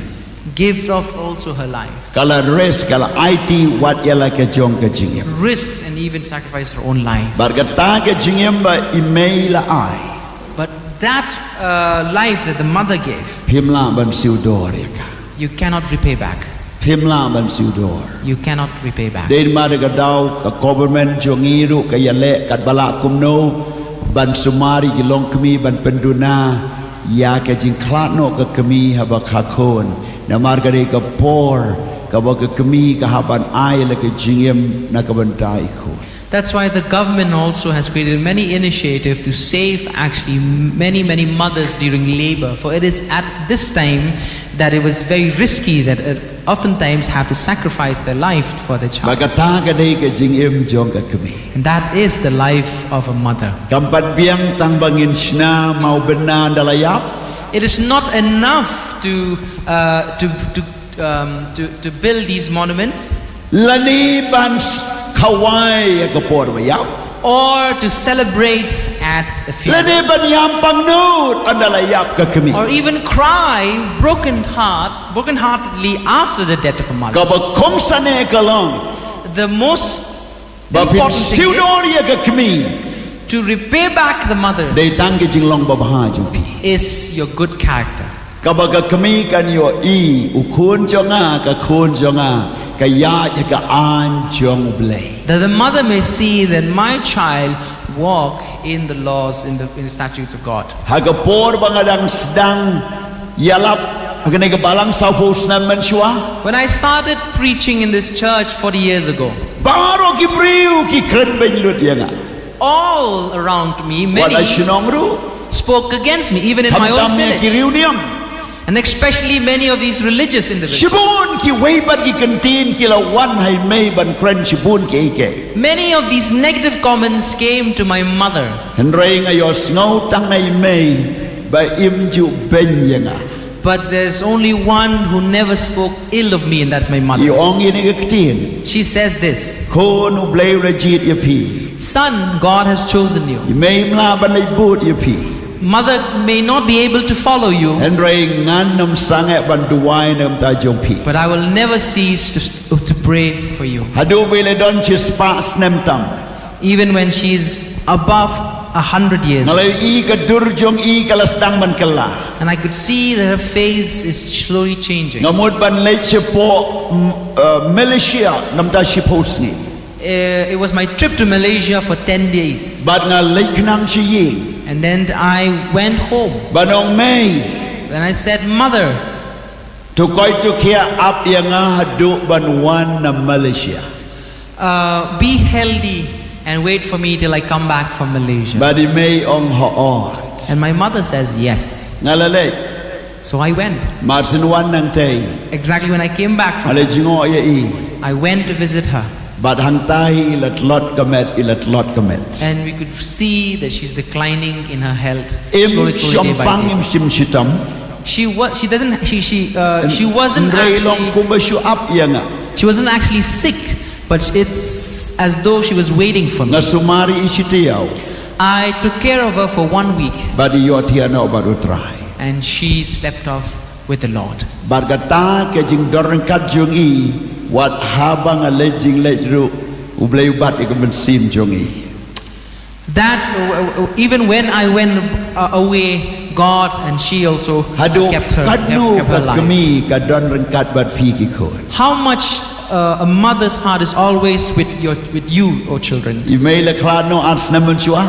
gives off also her life, Kala rest kala IT wat ya la ka jong ka jingem. risks and even sacrifice her own life. Bar ka ta ka jingem ba email la ai. But that life that the mother gave, Pimla ban siu dor ya ka. you cannot repay back. Pimla ban siu dor. You cannot repay back. Din ma de daw ka government jongiru ka yale kat bala kumno ban sumari ki long kami ban penduna ya ka jing klatno ka kami haba khakon na marga de ka por ka ba ka kami ka haban ai la ka jingem na ka ban dai ko. That's why the government also has created many initiatives to save actually many mothers during labor. For it is at this time that it was very risky, that oftentimes have to sacrifice their life for their child. Bagata ka day ka jing im jong ka kami. And that is the life of a mother. Kampat biang tang bangin sna mau benar dalayap. It is not enough to build these monuments Lani ban kawai ka por bayap. or to celebrate at a funeral, Lani ban yam pangnut dalayap ka kami. or even cry brokenheartedly after the death of a mother. Ka ba kong sane ka long. The most Ba pin important thing siudoria ka kami. is to repay back the mother Day tang ka jing long babaha jong pi. is your good character. Kabaga kami kan yo ukun jonga ka kun jonga ka ya ka an jong blay. That the mother may see that my child walk in the laws, in the statutes of God. Hagapor bangadang sedang yalap aganay ka balang sa post na mensua. When I started preaching in this church 40 years ago, Baro ki briu ki kren benlut yanga. all around me, Wala many sinong ru. spoke against me, even in my own Hamdam ki village. riu niyam. And especially many of these religious individuals. Shibun ki wayban ki kantin ki la wan hay may ban kren shibun ki ike. Many of these negative comments came to my mother. Henry ngayos ngau tang nay may ba imju ben yanga. But there's only one who never spoke ill of me, and that's my mother. Iong ini ka katin. She says this: Ko nu blay rajit ya pi. Son, God has chosen you. May mla ban lay boot ya pi. Mother may not be able to follow you, Henry ngan nam sange ban duwai nam ta jong pi. but I will never cease to pray for you. Hadu bile don chis pas nem tam. Even when she's above 100 years. Ngalay ka dur jong kalasdang ban kala. And I could see that her face is slowly changing. Ngamud ban lay po Malaysia nam ta shipos ni. It was my trip to Malaysia for 10 days. Bat nga lay knang siyi. And then I went home. Banong May. And I said, Mother, Tu koi tu kia ap yang hadu ban wan na Malaysia. be healthy and wait for me till I come back from Malaysia. Badi May ong hoot. And my mother says, yes. Ngalalay. So I went. Marsin wan nang tay. Exactly when I came back from Alay jingo ya i. I went to visit her. Bat hantahi ilat lot kamet. And we could see that she's declining in her health Im slowly day by syompang day. im sim sitam. She wasn't Raylong actually, kumbasyu ap yang she wasn't actually sick, but it's as though she was waiting for me. na sumari isitiyaw. I took care of her for 1 week, Badi yo tiana baru try. and she slept off with the Lord. Bargata ke jing doreng kat jung i wat habang alejing lejru ublay ubat ikamen sim jung i. That even when I went away, God and she also Hadu kept her kadnu life. kami kadon rengkat bat fi ki kon. How much a mother's heart is always with you, O children. Email klano ars namen chua.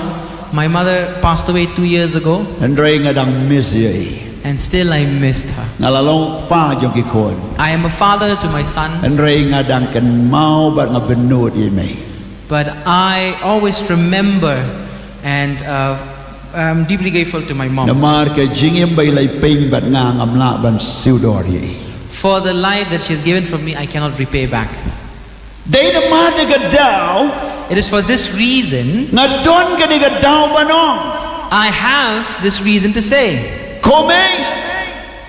My mother passed away 2 years ago, Andre ngadang miss ye. and still I missed her. Ngalalong pa jong ki kon. I am a father to my sons, Andre ngadang kan mau bat ngabenut ye mai. but I always remember and I'm deeply grateful to my mom Namar ke jingim bay lay ping bat nga ngamla ban siudor ye. for the life that she has given for me. I cannot repay back. Day na mata ka daw It is for this reason ngadon ka ni ka daw banong. I have this reason to say, Komay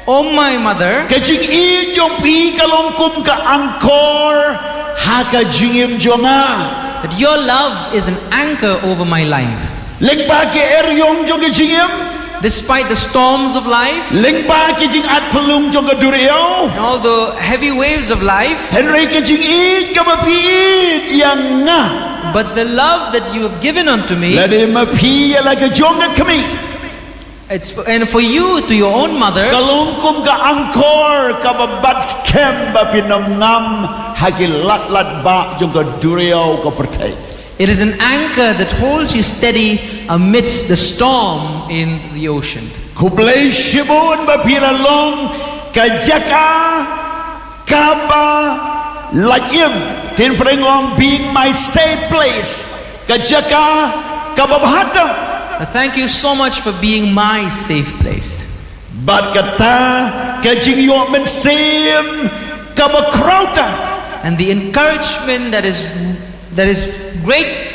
Oh my mother, kajing i jong pi kalong kum ka angkor ha ka jingim jonga. that your love is an anchor over my life. Leng ba ke eryong jong ka jingim. Despite the storms of life Leng ba ke jing at pelung jong ka duriyaw. and all the heavy waves of life, Henry ke jing i ka mapiit yang nga. but the love that you have given unto me, Lade mapi la ka jong ka kami. and for you, to your own mother, Kalong kum ka angkor ka babat skem ba pinam ngam hagi lat ba jong ka duriyaw ka pertai. it is an anchor that holds you steady amidst the storm in the ocean. Kublay shibun ba pinalong ka jaka kaba laim tin frengong being my safe place ka jaka kababahatam. Thank you so much for being my safe place. But kata kajing yo men sim kabakrauta. And the encouragement that is great.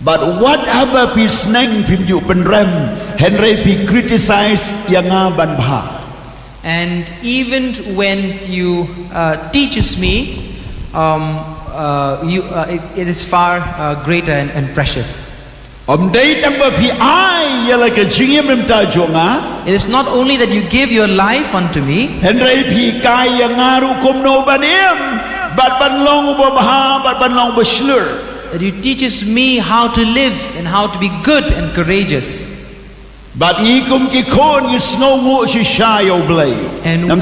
But whatever pi sneng pim yu pen rem Henry pi criticize yanga ban bha. And even when you teaches me, it is far greater and precious. It is not only that you give your life unto me, that you teaches me how to live and how to be good and courageous. And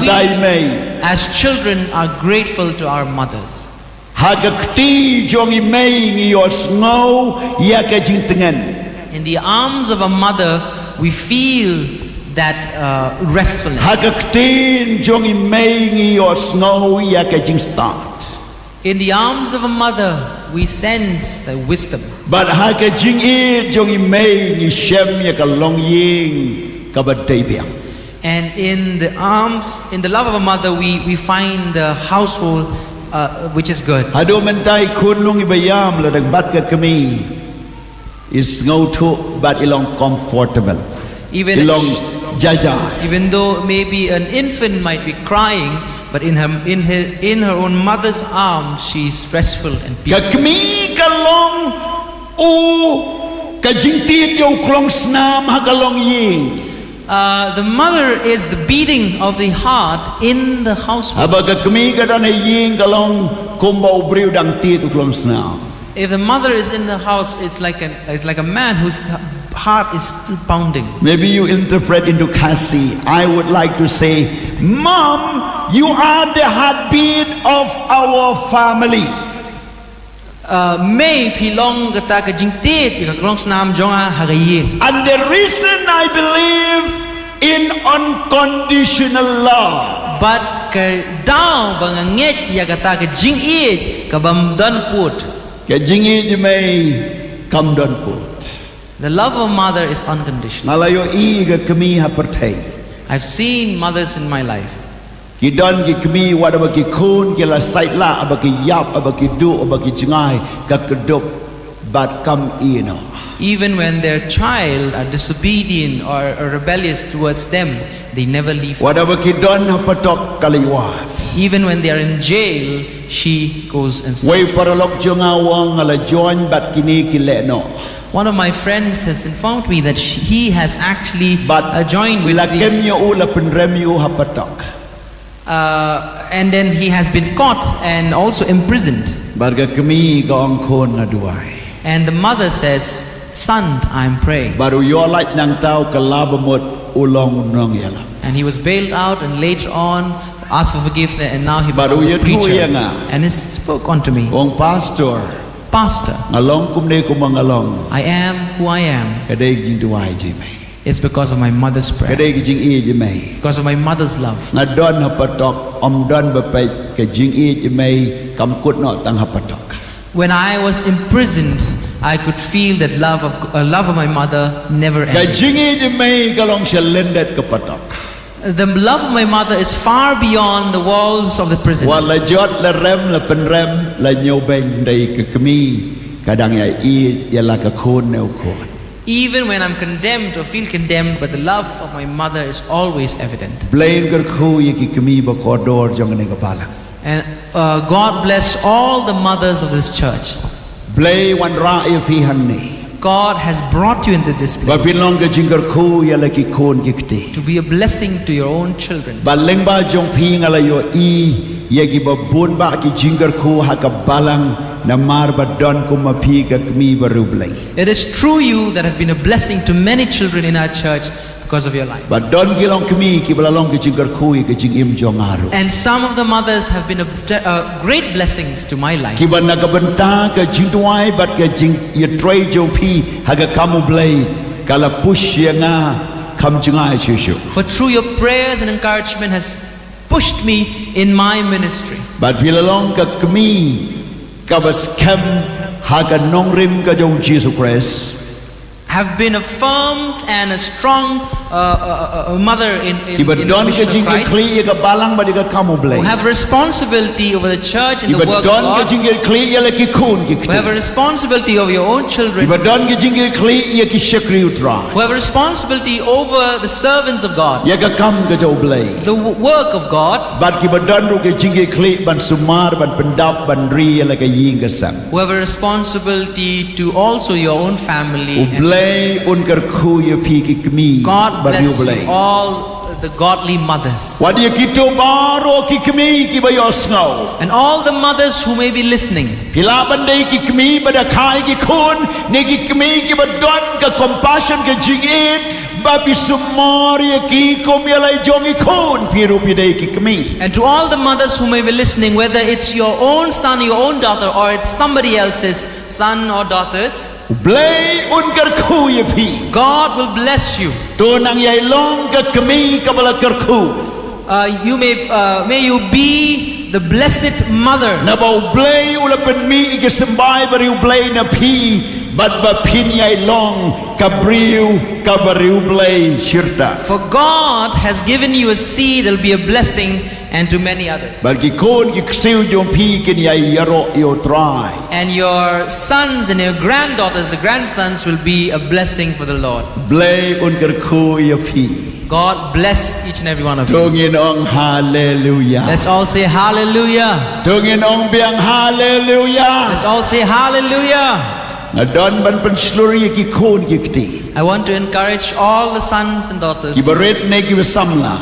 we as children are grateful to our mothers. In the arms of a mother we feel that restfulness. In the arms of a mother we sense the wisdom. But and in the love of a mother we find the household which is good. Is ngau thu but ilong comfortable. Even though maybe an infant might be crying, but in her own mother's arms she's restful and peaceful. The mother is the beating of the heart in the household. If the mother is in the house, it's like a man whose heart is still pounding. Maybe you interpret into Khasi. I would like to say, Mom, you are the heartbeat of our family. May pilong kata ka jingtit ikaklong snam jonga hagayin. And the reason I believe in unconditional love. But ka daw bangangit ya kata ka jingit kabamdan put. Ka jingit may kamdan put. The love of a mother is unconditional. Nalayo iga kami hapertay. I've seen mothers in my life. Kidon ki kami wada ki kun ki la saitla abaki yap abaki du abaki jingai kakaduk but come ino. Even when their child are disobedient or rebellious towards them, they never leave. Wada ki don hapatok kaliwat. Even when they are in jail, she goes and way for a lock jongawang ala join but kini kileno. One of my friends has informed me that he has actually joined with these. And then he has been caught and also imprisoned. And the mother says, "Son, I'm praying." And he was bailed out and later on asked for forgiveness, and now he becomes a preacher. And he spoke unto me. Pastor, I am who I am. It's because of my mother's prayer. Because of my mother's love. When I was imprisoned, I could feel that love of my mother never ended. The love of my mother is far beyond the walls of the prison. Even when I'm condemned or feel condemned, but the love of my mother is always evident. And God bless all the mothers of this church. God has brought you into this place to be a blessing to your own children. It is through you that have been a blessing to many children in our church because of your life. And some of the mothers have been great blessings to my life. For through your prayers and encouragement has pushed me in my ministry. have been affirmed and a strong mother in Ki ba the don mission ka of jing ka Christ, kli ya ka balang ba di ka kamu blay. who have responsibility over the church and Ki the ba work of don ka God, jing ka kli ya la ki kun ki who have a kti. responsibility over your own Ki children, ba don ka jing ka kli ya ki shakri utra. who have a responsibility over the servants of God, Ya ka kam ka jau blay. the work of God, Bat ki ba don ru ka jing ka kli ban sumar ban pendap ban ri ya la ka yin ka sam. who have a responsibility to also your own family. And Blay un kar khu ya pi ki kmi God bar yu bless blay. you, all the godly mothers. Wadi ya ki to baro ki kmi ki ba yo snau. And all the mothers who may be listening, Pila bandai ki kmi ba da khai ki kun ne ki kmi ki ba don ka compassion ka jingin ba pi sumar ya ki kom ya lai jong ki kun pi ru pi dai ki kmi. and to all the mothers who may be listening, whether it's your own son, your own daughter, or it's somebody else's son or daughters, Blay un kar khu ya pi. God will bless you. To nang yai long ka kmi ka bala kar khu. May you be the blessed mother. Na ba blay ula pen mi ki sembai bari blay na pi bat ba pin yai long ka briu ka bari blay shirta. For God has given you a seed that will be a blessing and to many others. Bar ki kon ki ksiu jom pi kin yai yaro yo try. And your sons and your granddaughters, the grandsons, will be a blessing for the Lord. Blay un kar khu ya pi. God bless each and every one of you. Tungin ong hallelujah. Let's all say hallelujah. Tungin ong biang hallelujah. Let's all say hallelujah. Adon ban pen sluri ki kon ki kti. I want to encourage all the sons and daughters Ki baret ne ki samla.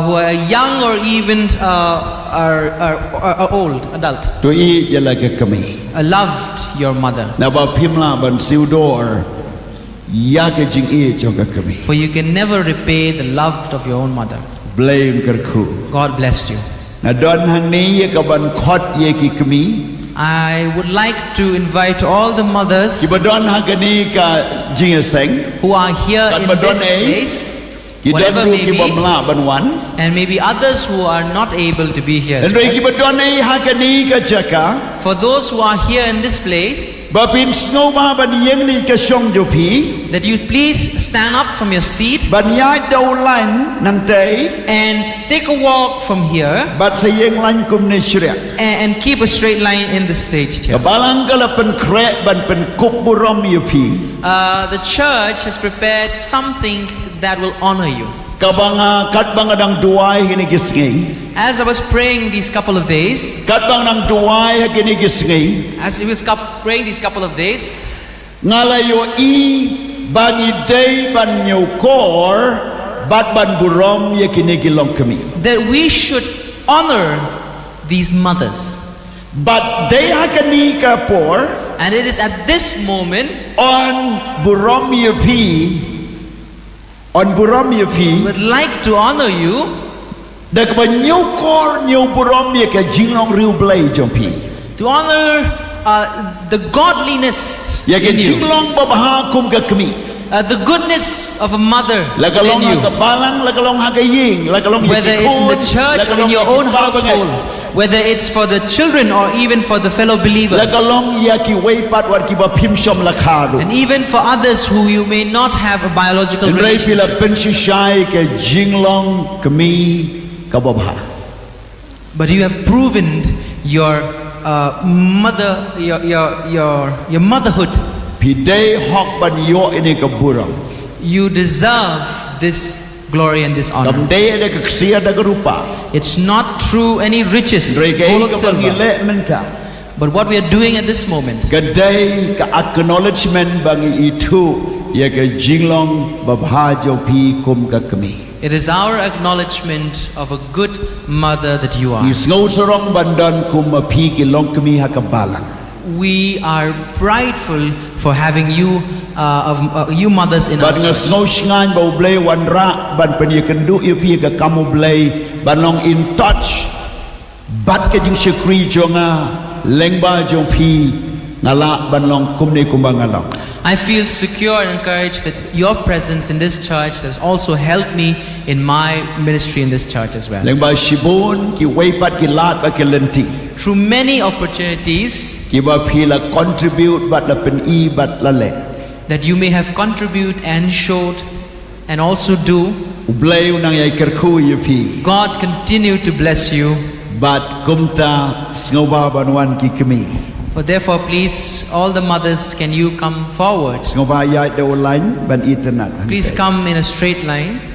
who are young or even are old, adult, To I yala ka kami. loved your mother. Na ba pimla ban siu dor. Ya ka jing e jong ka kami. For you can never repay the love of your own mother. Blame kar khu. God bless you. Na don hang ni ye ka ban khot ye ki kami. I would like to invite all the mothers Ki ba don ha ka ni ka jing seng. who are here Kan in ba don this eh? place, Ki don whatever ru may ki ba be, mla ban wan. and maybe others who are not able to be here as En rei well. ki ba don ei ha ka ni ka chaka. For those who are here in this place, Ba pin snow ba ban yeng ni ka shong jo pi. that you please stand up from your seat Ban yai dau lain nang tay. and take a walk from here Bat sa yeng lain kum ne shriak. and keep a straight line in the stage Ka here. balang ka la pen kre ban pen kup burom yu pi. The church has prepared something that will honor you. Ka banga kat banga dang duai kini kisngi. As I was praying these couple of days, Kat bang nang duai ha kini kisngi. as I was praying these couple of days, Ngala yo I bangi day ban nyo kor bat ban burom ye kini kilong kami. that we should honor these mothers. But day ha kini ka por And it is at this moment on burom ye pi. On burom ye pi. we would like to honor you Dak ba nyo kor nyo burom ye ka jinglong riu blay jom pi. to honor the godliness Ye ka in you, jinglong babaha kum ka kami. the goodness of a mother Lagalong in ha you, ka balang, lagalong ha ka ying, lagalong ye whether ki it's in the kun, church or in lagalong your ye ki own babangai. household, whether it's for the children or even for the fellow believers, Lagalong ya ki way pat war ki ba pim shom lakado. and even for others who you may not have a biological En rei pila relationship. pensishai ke jinglong kami kababha. But you have proven your your motherhood. Pidei hok ban yo ini kaburang. You deserve this glory and this honor. Kamdei ada keksia ada kerupa. It's not through any riches, Rei gold kei or ka silver, bangile menta. but what we are doing at this moment. Kedai ka acknowledgement bangi itu ya ke jinglong babha jo pi kum ka kami. It is our acknowledgement of a good mother that you are. Is ngau sorong bandan kum ma pi ki long kami hakabalang. We are prideful for having you, you mothers in our Ban ngas church. ngau shngan bau blay wanra ban penyekendu ya pi ka kamu blay ban long in touch. Bat ke jing shikri jonga lengba jong pi ngala ban long kum ne kumbangalong. I feel secure and encouraged that your presence in this church has also helped me in my ministry in this church as well. Lengba shibun ki weipat ki lat ba ki lenti. Through many opportunities, Ki ba pi la contribute bat la pen I bat la le. that you may have contribute and showed and also do. Ublay unang ay kerku yupi. God continue to bless you. But kumta sngoba banwan ki kami. For therefore, please, all the mothers, can you come forward? Sngoba yai do line ban internet. Please come in a straight line.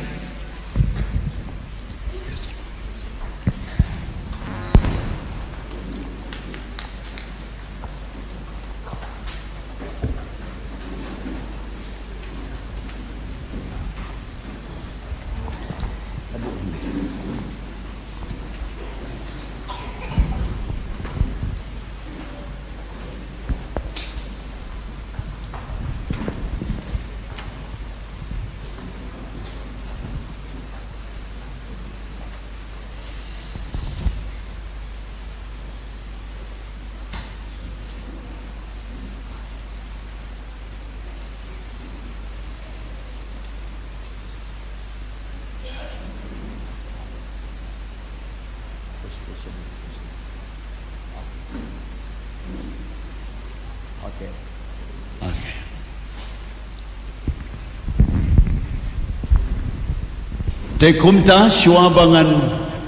Te kumta shua bangan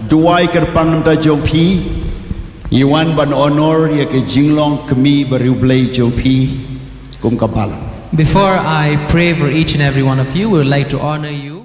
duai kerpang ta jopi Iwan ban honor ya ke jinglong kami beriublay jopi kum kapalang. Before I pray for each and every one of you, we would like to honor you.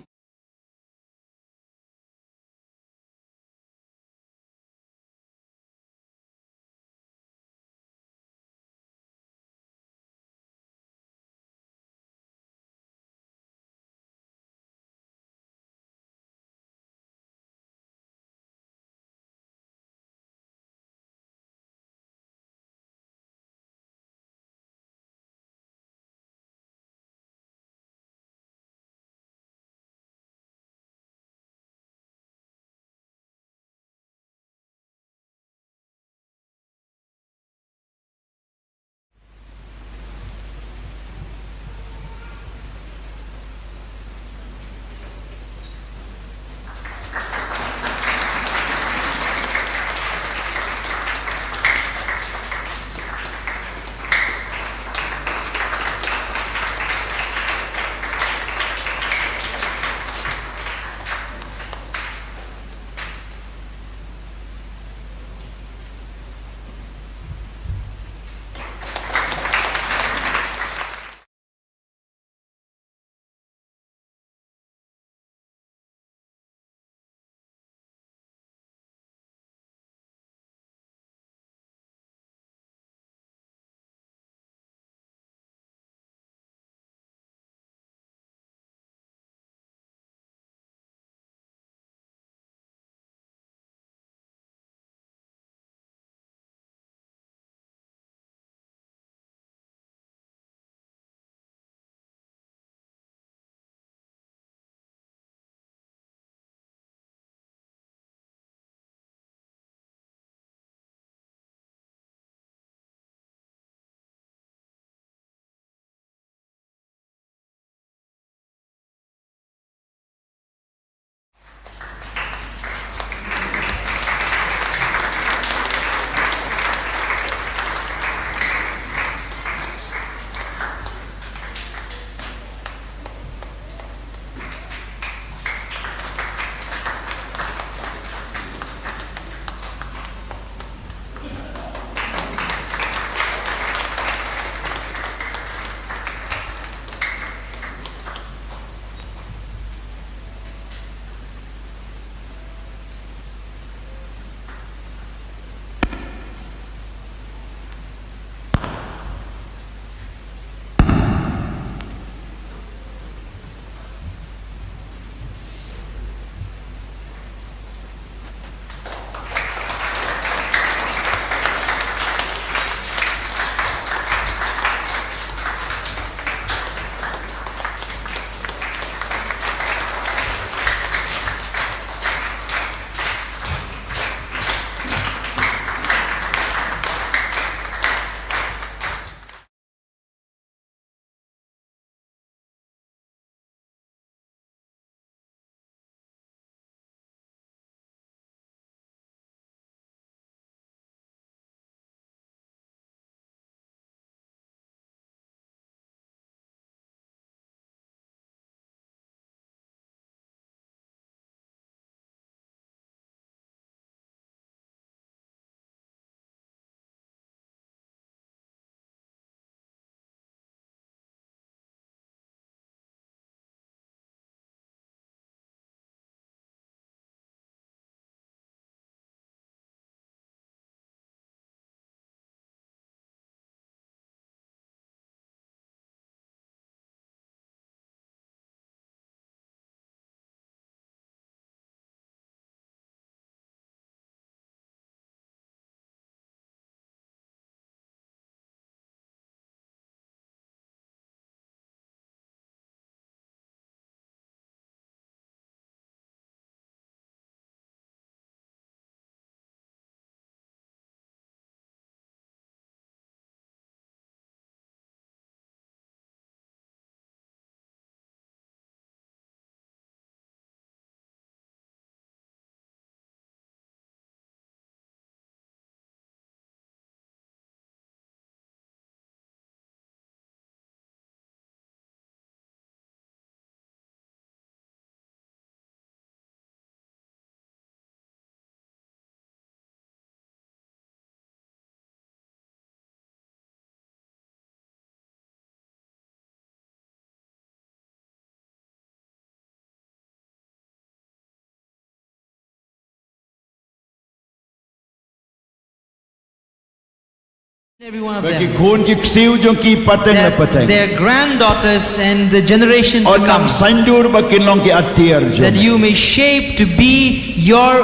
Every one of Bagi them. khun ki siu jong ki pateng la pateng. Their granddaughters and the generation to Onam come. sandur bakin long ki atir That jong. you may shape to be your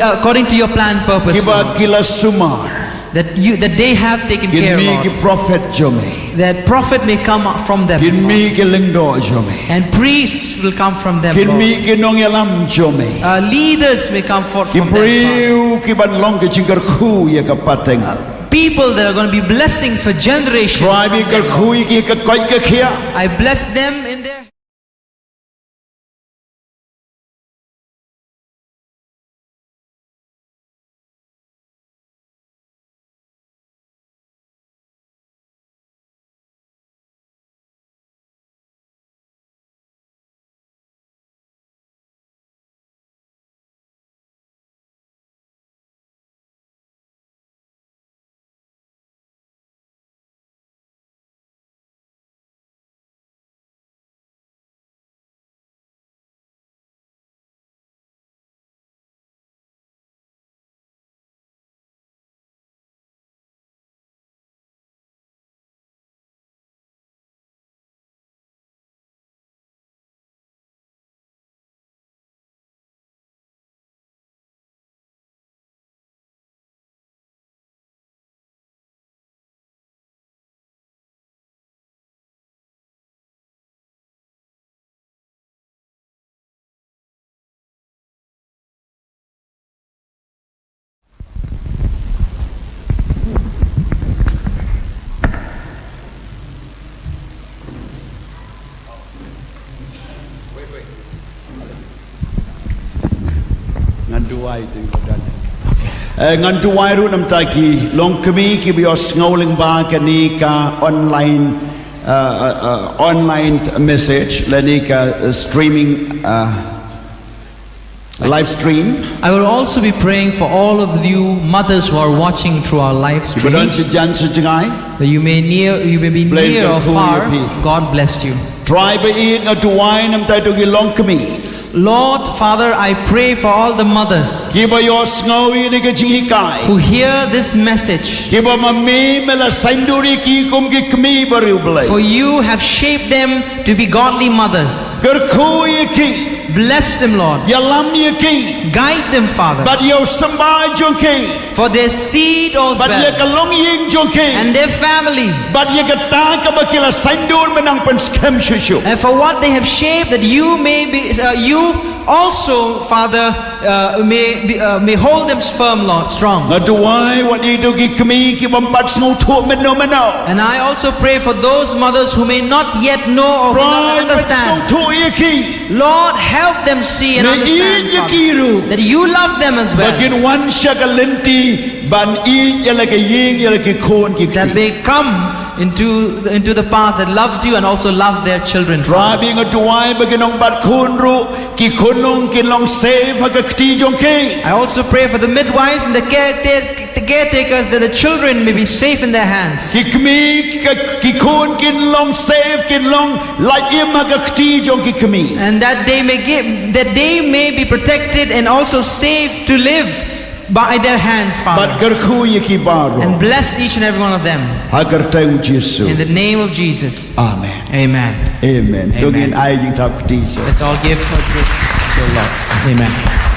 according to your plan purpose. Kiba Lord. kila sumar. That they have taken care Kin mi of. ki prophet jome. That prophet may come from them. Kin Lord. mi ki lengdo jome. And priests will come from them. Kin Lord. mi ki nong yalam jome. Leaders may come forth Ki from them. Father. priu ki ban long ki chingkar khu ya ka pateng. People that are going to be blessings for generations. Try bi kar khu ki ka koi ka khia. I bless them in their Ngan duai tu dan. Ngan duai ru nam ta ki long kami ki bios ngauling ba ka ni ka online message la ni ka streaming live stream. I will also be praying for all of you mothers who are watching through our live stream. Kemudian sejan sejengai. That you may be Blame near the or who far. you be. God bless you. Try ba in ngan duai nam ta tu ki long kami. Lord, Father, I pray for all the mothers Ki ba yos ngawi ni ka jikai. who hear this message. Ki ba mami mela sanduri ki kum ki kami baru belai. For you have shaped them to be godly mothers. Ker khu ye ki. Bless them, Lord. Yalam ye ki. Guide them, Father. But yo samba jong ki. For their seed also But ye ka long ying jong ki. and their family. But ye ka ta ka ba kila sandur menang pen scam shushu. And for what they have shaped, that you may be, you also, Father, may hold them firm, Lord, strong. Ngaduai wat itu ki kami ki bampat sngau tu meno. And I also pray for those mothers who may not yet know or who not understand. tu ye ki. Lord, help them see and Ne understand, i ye Father, kiru. that you love them as well. Bakin wan shakalenti ban i ye lagi ying ye lagi kon ki That kti. they come into the path that loves you and also love their children. Father. Rabi ngaduai bakin ong bat kunru ki kunong ki long save ha ka kti jong ki. I also pray for the midwives and the caretakers that the children may be safe in their hands. Ki kami ki kun kin long save kin long like im ha ka kti jong ki kami. And that they may be protected and also safe to live by their hands, Father. But gerku ye ki baru. And bless each and every one of them. Agar tahu Yesus. In the name of Jesus. Amen. Amen. Amen. Amen. Tungin ay yung tap kti. Let's all give a good to the Lord. Amen.